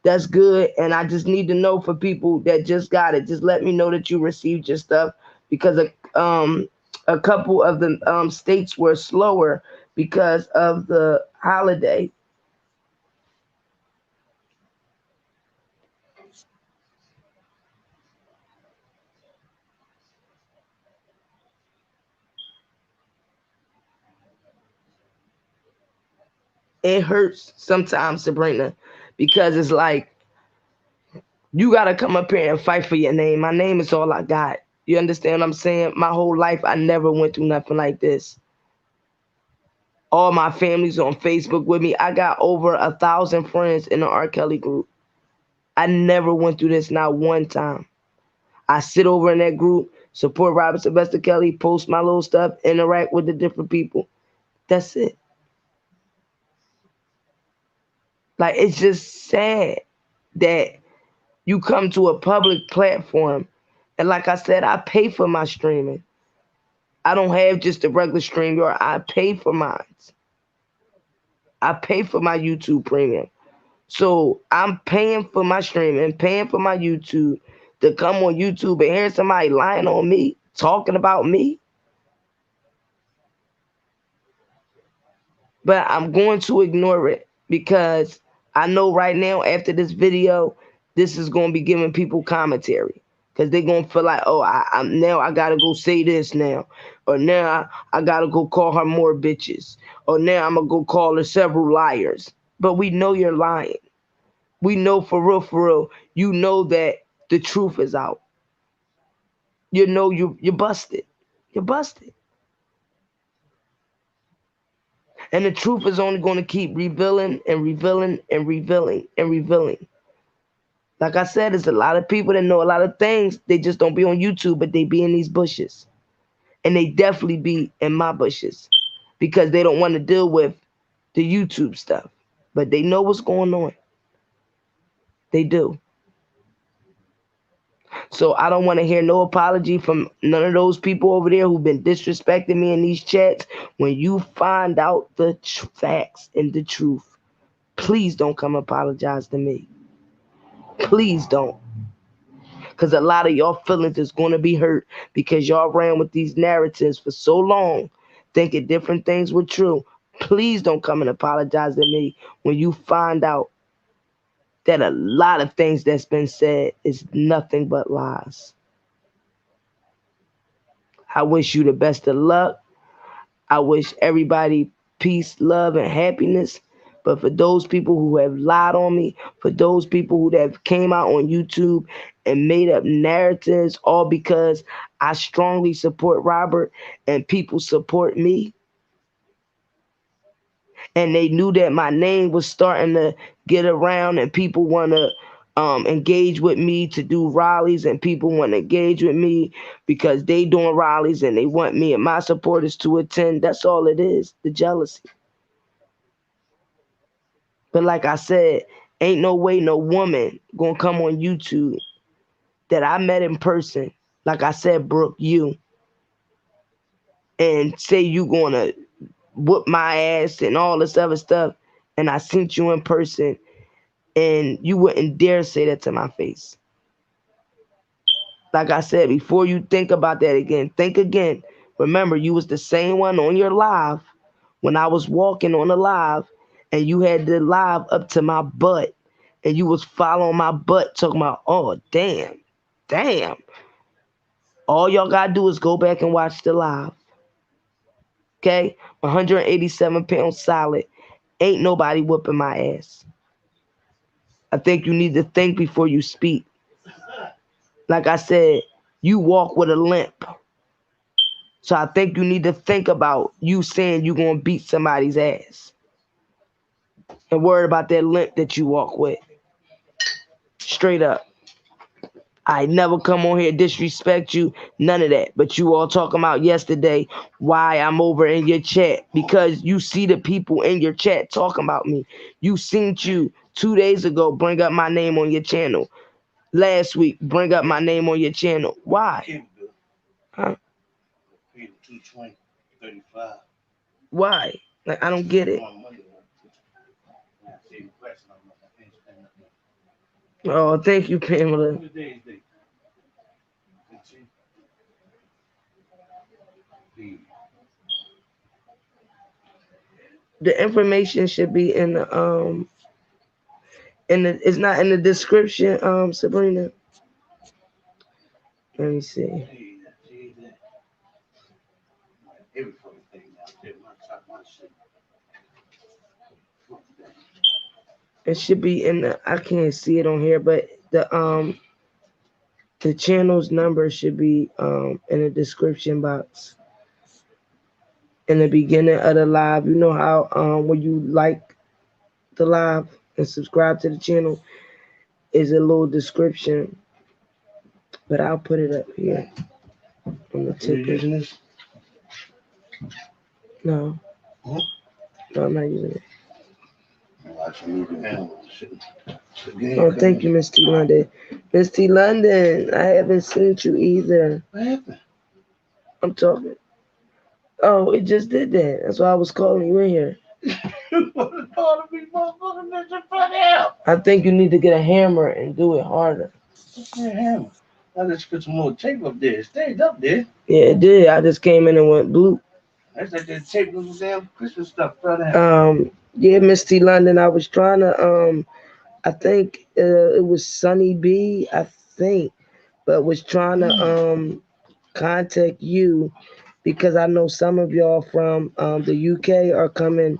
that's good. And I just need to know for people that just got it, just let me know that you received your stuff because a couple of the states were slower because of the holiday. It hurts sometimes, Sabrina, because it's like you gotta come up here and fight for your name. My name is all I got. You understand what I'm saying? My whole life, I never went through nothing like this. All my family's on Facebook with me. I got over 1,000 friends in the R. Kelly group. I never went through this not one time. I sit over in that group, support Robert Sylvester Kelly, post my little stuff, interact with the different people. That's it. Like it's just sad that you come to a public platform. And like I said, I pay for my streaming. I don't have just a regular stream yard. I pay for mine. I pay for my YouTube premium. So I'm paying for my streaming, paying for my YouTube to come on YouTube and hear somebody lying on me, talking about me. But I'm going to ignore it because I know right now after this video, this is going to be giving people commentary because they're going to feel like, oh, I'm now I got to go say this now. Or now I got to go call her more bitches. Or now I'm going to go call her several liars. But we know you're lying. We know for real, you know that the truth is out. You know you're busted. You're busted. And the truth is only going to keep revealing and revealing and revealing and revealing. Like I said, there's a lot of people that know a lot of things. They just don't be on YouTube, but they be in these bushes. And they definitely be in my bushes because they don't want to deal with the YouTube stuff. But they know what's going on. They do. So I don't want to hear no apology from none of those people over there who've been disrespecting me in these chats. When you find out the facts and the truth, please don't come apologize to me. Please don't. Because a lot of y'all feelings is going to be hurt because y'all ran with these narratives for so long, thinking different things were true. Please don't come and apologize to me when you find out that a lot of things that's been said is nothing but lies. I wish you the best of luck. I wish everybody peace, love, and happiness. But for those people who have lied on me, for those people who have came out on YouTube and made up narratives all because I strongly support Robert and people support me, and they knew that my name was starting to get around and people want to engage with me to do rallies and people want to engage with me because they doing rallies and they want me and my supporters to attend. That's all it is, the jealousy. But like I said, ain't no way no woman gonna come on YouTube that I met in person. Like I said, Brooke, you and say you gonna whoop my ass and all this other stuff, and I seen you in person, and you wouldn't dare say that to my face. Like I said, before you think about that again, think again. Remember, you was the same one on your live when I was walking on the live, and you had the live up to my butt, and you was following my butt, talking about, oh damn, damn. All y'all gotta do is go back and watch the live. Okay, 187 pounds solid. Ain't nobody whooping my ass. I think you need to think before you speak. Like I said, you walk with a limp. So I think you need to think about you saying you gonna beat somebody's ass. And worry about that limp that you walk with. Straight up. I never come on here disrespect you, none of that. But you all talking about yesterday why I'm over in your chat because you see the people in your chat talking about me. You seen you 2 days ago bring up my name on your channel. Last week bring up my name on your channel. Why? Huh? Why? Like I don't get it. Oh, thank you, Pamela. The information should be in the it's not in the description, Sabrina. Let me see. It should be in the I can't see it on here, but the channel's number should be in the description box. In the beginning of the live, you know how when you like the live and subscribe to the channel is a little description, but I'll put it up here on the ticket. No. No, I'm not using it. Oh, thank you, Miss T. London. Miss T. London, I haven't seen you either. What happened? I'm talking. Oh, it just did that. That's why I was calling you in here. I think you need to get a hammer and do it harder. What's that hammer? I just put some more tape up there. It stayed up there. Yeah, it did. I just came in and went blue. That's like that tape was damn Christmas stuff fell out. Yeah, Miss T. London, I was trying to I think it was Sunny B, I think, but was trying to contact you because I know some of y'all from the UK are coming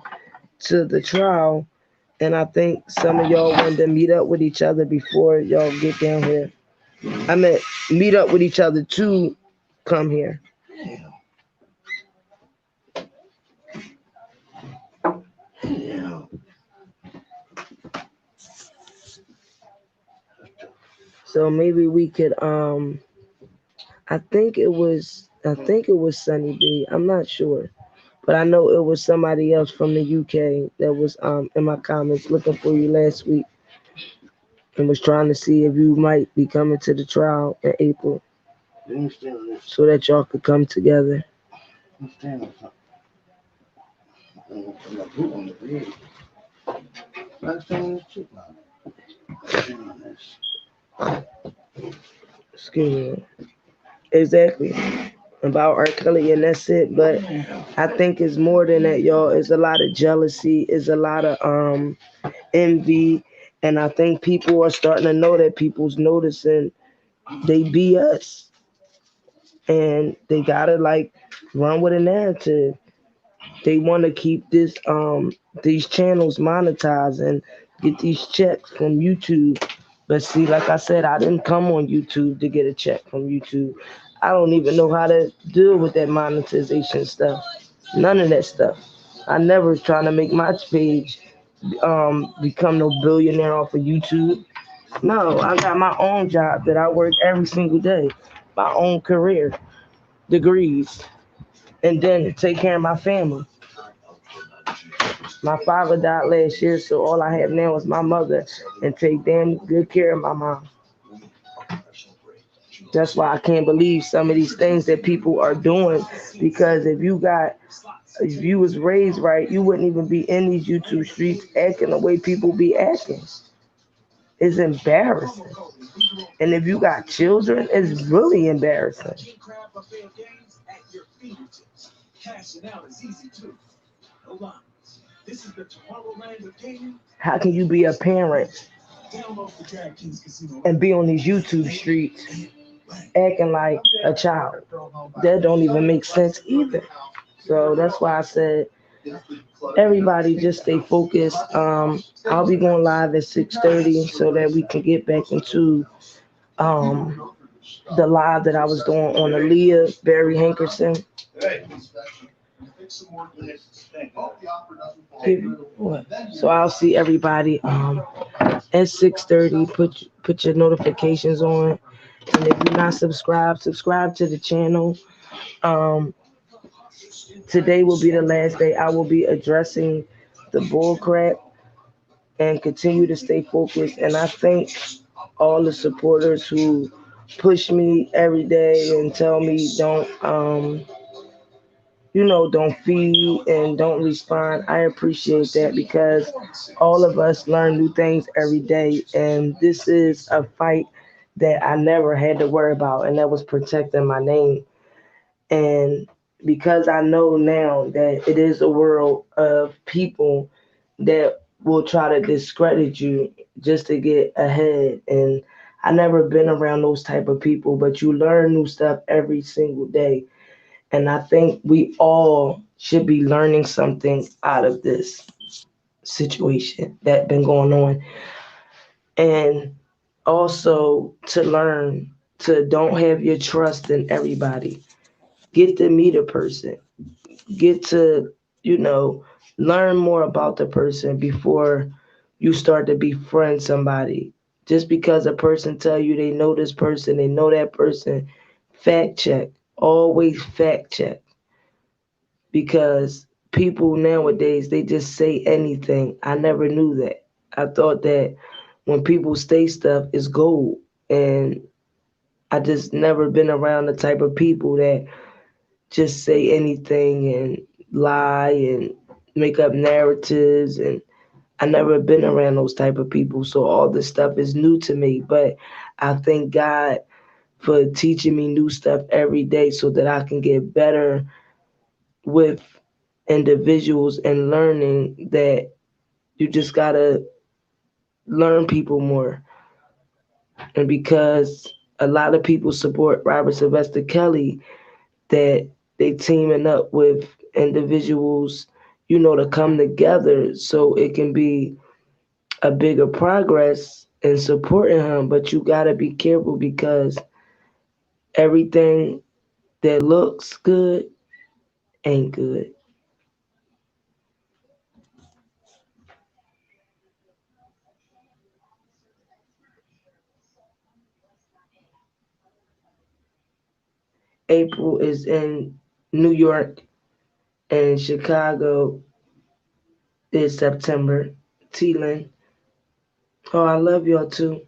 to the trial, and I think some of y'all wanted to meet up with each other before y'all get down here. I meant meet up with each other to come here. So maybe we could I think it was Sunny B. I'm not sure. But I know it was somebody else from the UK that was in my comments looking for you last week and was trying to see if you might be coming to the trial in April so that y'all could come together. Excuse me. Exactly. About R. Kelly and that's it. But I think it's more than that, y'all. It's a lot of jealousy. It's a lot of envy. And I think people are starting to know that people's noticing they BS. And they gotta like run with a narrative. They want to keep these channels monetized and get these checks from YouTube. But see, like I said, I didn't come on YouTube to get a check from YouTube. I don't even know how to deal with that monetization stuff. None of that stuff. I never was trying to make my page become no billionaire off of YouTube. No, I got my own job that I work every single day, my own career, degrees, and then take care of my family. My father died last year, so all I have now is my mother and take damn good care of my mom. That's why I can't believe some of these things that people are doing. Because if you was raised right, you wouldn't even be in these YouTube streets acting the way people be acting. It's embarrassing. And if you got children, it's really embarrassing. How can you be a parent and be on these YouTube streets acting like a child? That don't even make sense either. So that's why I said everybody just stay focused. I'll be going live at 6:30 so that we can get back into um the live that I was doing on Aaliyah Barry Hankerson. What? So I'll see everybody at 6:30. Put your notifications on, and if you're not subscribed, subscribe to the channel. Um, Today will be the last day I will be addressing the bull crap and continue to stay focused. And I thank all the supporters who push me every day and tell me don't feed and don't respond. I appreciate that because all of us learn new things every day. And this is a fight that I never had to worry about, and that was protecting my name. And because I know now that it is a world of people that will try to discredit you just to get ahead. And I never been around those type of people, but you learn new stuff every single day. And I think we all should be learning something out of this situation that been going on. And also to learn to don't have your trust in everybody. Get to meet a person. Get to, you know, learn more about the person before you start to befriend somebody. Just because a person tell you they know this person, they know that person, fact check. Always fact check because people nowadays they just say anything. I never knew that. I thought that when people say stuff is gold, and I just never been around the type of people that just say anything and lie and make up narratives. And I never been around those type of people, so all this stuff is new to me. But I thank God for teaching me new stuff every day so that I can get better with individuals and learning that you just gotta learn people more. And because a lot of people support Robert Sylvester Kelly, that they teaming up with individuals, to come together so it can be a bigger progress in supporting him. But you gotta be careful because everything that looks good ain't good. April is in New York and Chicago is September. T-Lin. Oh, I love y'all too.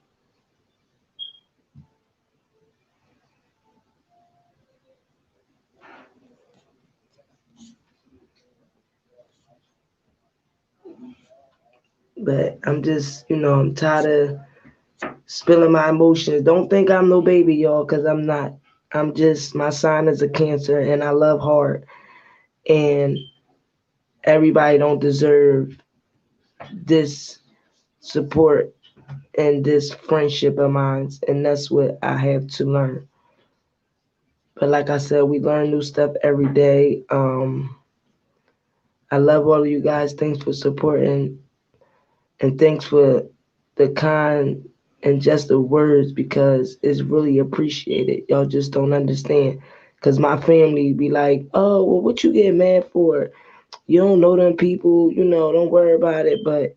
But I'm just, I'm tired of spilling my emotions. Don't think I'm no baby, y'all, because I'm not. I'm just, my sign is a Cancer and I love hard. And everybody don't deserve this support and this friendship of mine. And that's what I have to learn. But like I said, we learn new stuff every day. I love all of you guys. Thanks for supporting and thanks for the kind and just the words because it's really appreciated. Y'all just don't understand. Cause my family be like, "Oh, well, what you get mad for? You don't know them people. Don't worry about it." But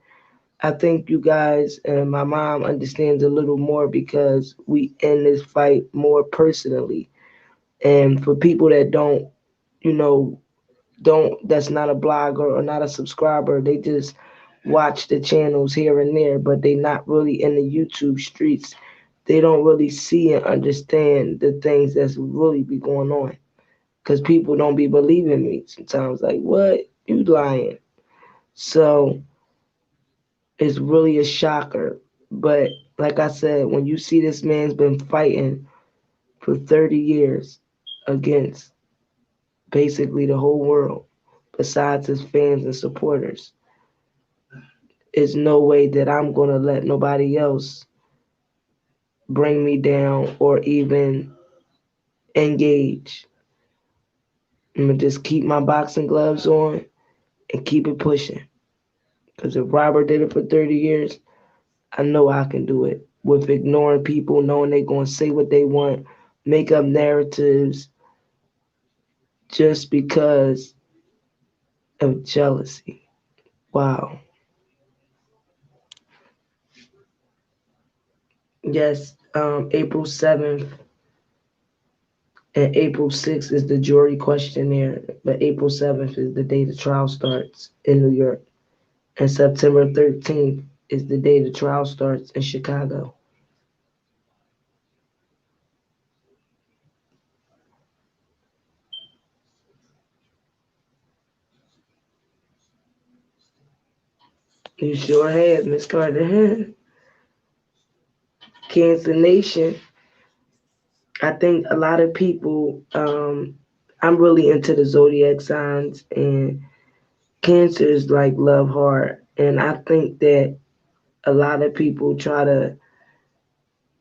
I think you guys and my mom understands a little more because we in this fight more personally. And for people that you know, that's not a blogger or not a subscriber, they just watch the channels here and there, but they not really in the YouTube streets they don't really see and understand the things that's really be going on. Cause people don't be believing me sometimes. Like, what? You lying? So it's really a shocker. But like I said, when you see this man's been fighting for 30 years against basically the whole world, besides his fans and supporters, there's no way that I'm gonna let nobody else bring me down or even engage. I'm gonna just keep my boxing gloves on and keep it pushing. Because if Robert did it for 30 years, I know I can do it with ignoring people, knowing they're going to say what they want, make up narratives just because of jealousy. Wow. Yes, April 7th and April 6th is the jury questionnaire, but April 7th is the day the trial starts in New York. And September 13th is the day the trial starts in Chicago. You sure have, Miss Carter. Cancer Nation. I think a lot of people, I'm really into the zodiac signs, and Cancer is like love hard. And I think that a lot of people try to,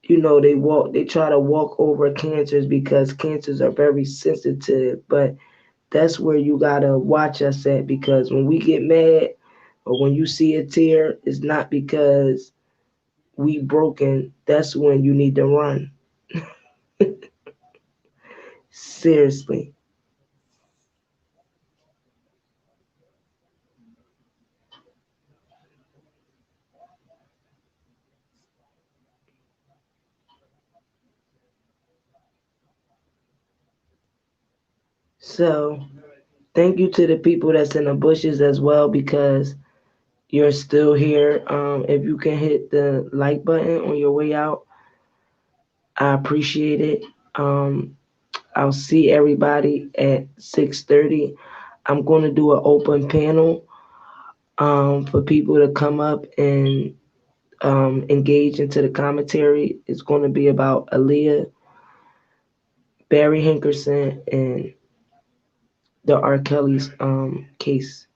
they try to walk over cancers because cancers are very sensitive. But that's where you gotta watch us at, because when we get mad or when you see a tear, it's not because we broken. That's when you need to run. Seriously. So thank you to the people that's in the bushes as well, because you're still here. If you can hit the like button on your way out, I appreciate it. Um, I'll see everybody at 6:30. I'm going to do an open panel for people to come up and engage into the commentary. It's going to be about Aaliyah, Barry Hankerson, and the R. Kelly's case.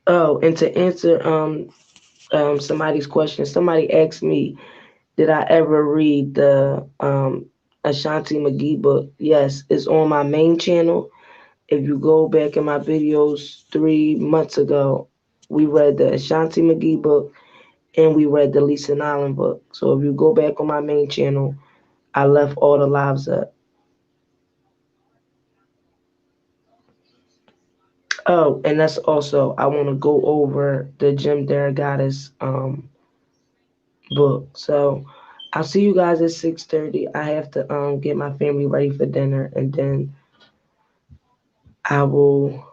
Oh, and to answer somebody's question, somebody asked me, did I ever read the Ashanti McGee book? Yes, it's on my main channel. If you go back in my videos 3 months ago, we read the Ashanti McGee book and we read the Lisa Allen book. So if you go back on my main channel, I left all the lives up. Oh, and that's also, I want to go over the Jim Derogatis book. So I'll see you guys at 6:30. I have to get my family ready for dinner, and then I will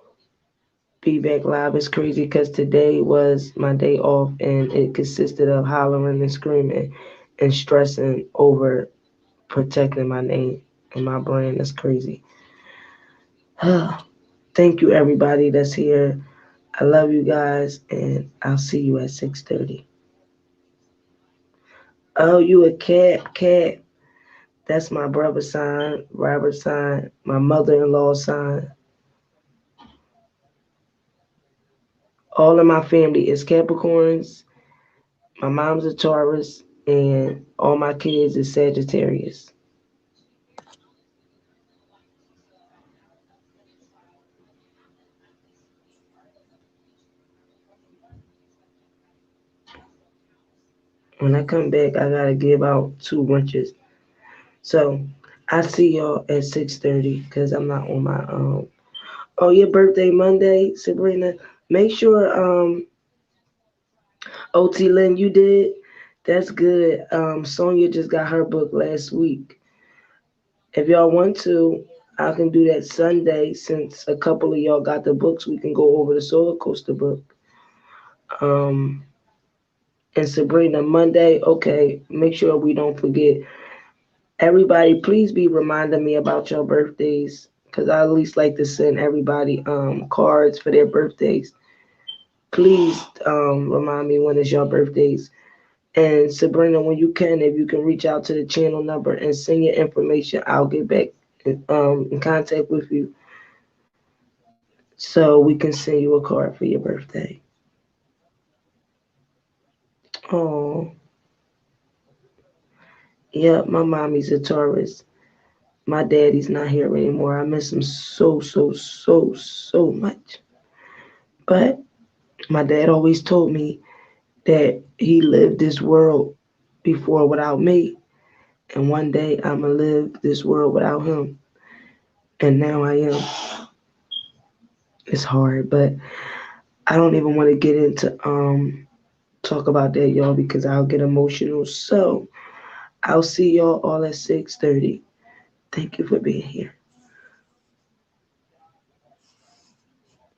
be back live. It's crazy because today was my day off, and it consisted of hollering and screaming and stressing over protecting my name and my brand. That's crazy. Thank you everybody that's here. I love you guys, and I'll see you at 6:30. Oh, you a cat, cat. That's my brother's sign, Robert's sign, my mother-in-law's sign. All of my family is Capricorns. My mom's a Taurus, and all my kids is Sagittarius. When I come back, I gotta give out 2 wrenches. So I see y'all at 6:30 because I'm not on my Oh, your birthday Monday, Sabrina. Make sure OT Lynn, you did. That's good. Sonia just got her book last week. If y'all want to, I can do that Sunday since a couple of y'all got the books. We can go over the Solar Coaster book. Um, And Sabrina, Monday, okay, make sure we don't forget. Everybody, please be reminding me about your birthdays. Cause I at least like to send everybody cards for their birthdays. Please remind me when it's your birthdays. And Sabrina, when you can, if you can reach out to the channel number and send your information, I'll get back in contact with you so we can send you a card for your birthday. Oh, yeah, my mommy's a Taurus. My daddy's not here anymore. I miss him so, so, so, so much. But my dad always told me that he lived this world before without me, and one day I'm gonna live this world without him. And now I am. It's hard, but I don't even want to get into talk about that, y'all, because I'll get emotional. So I'll see y'all all at 6:30. Thank you for being here.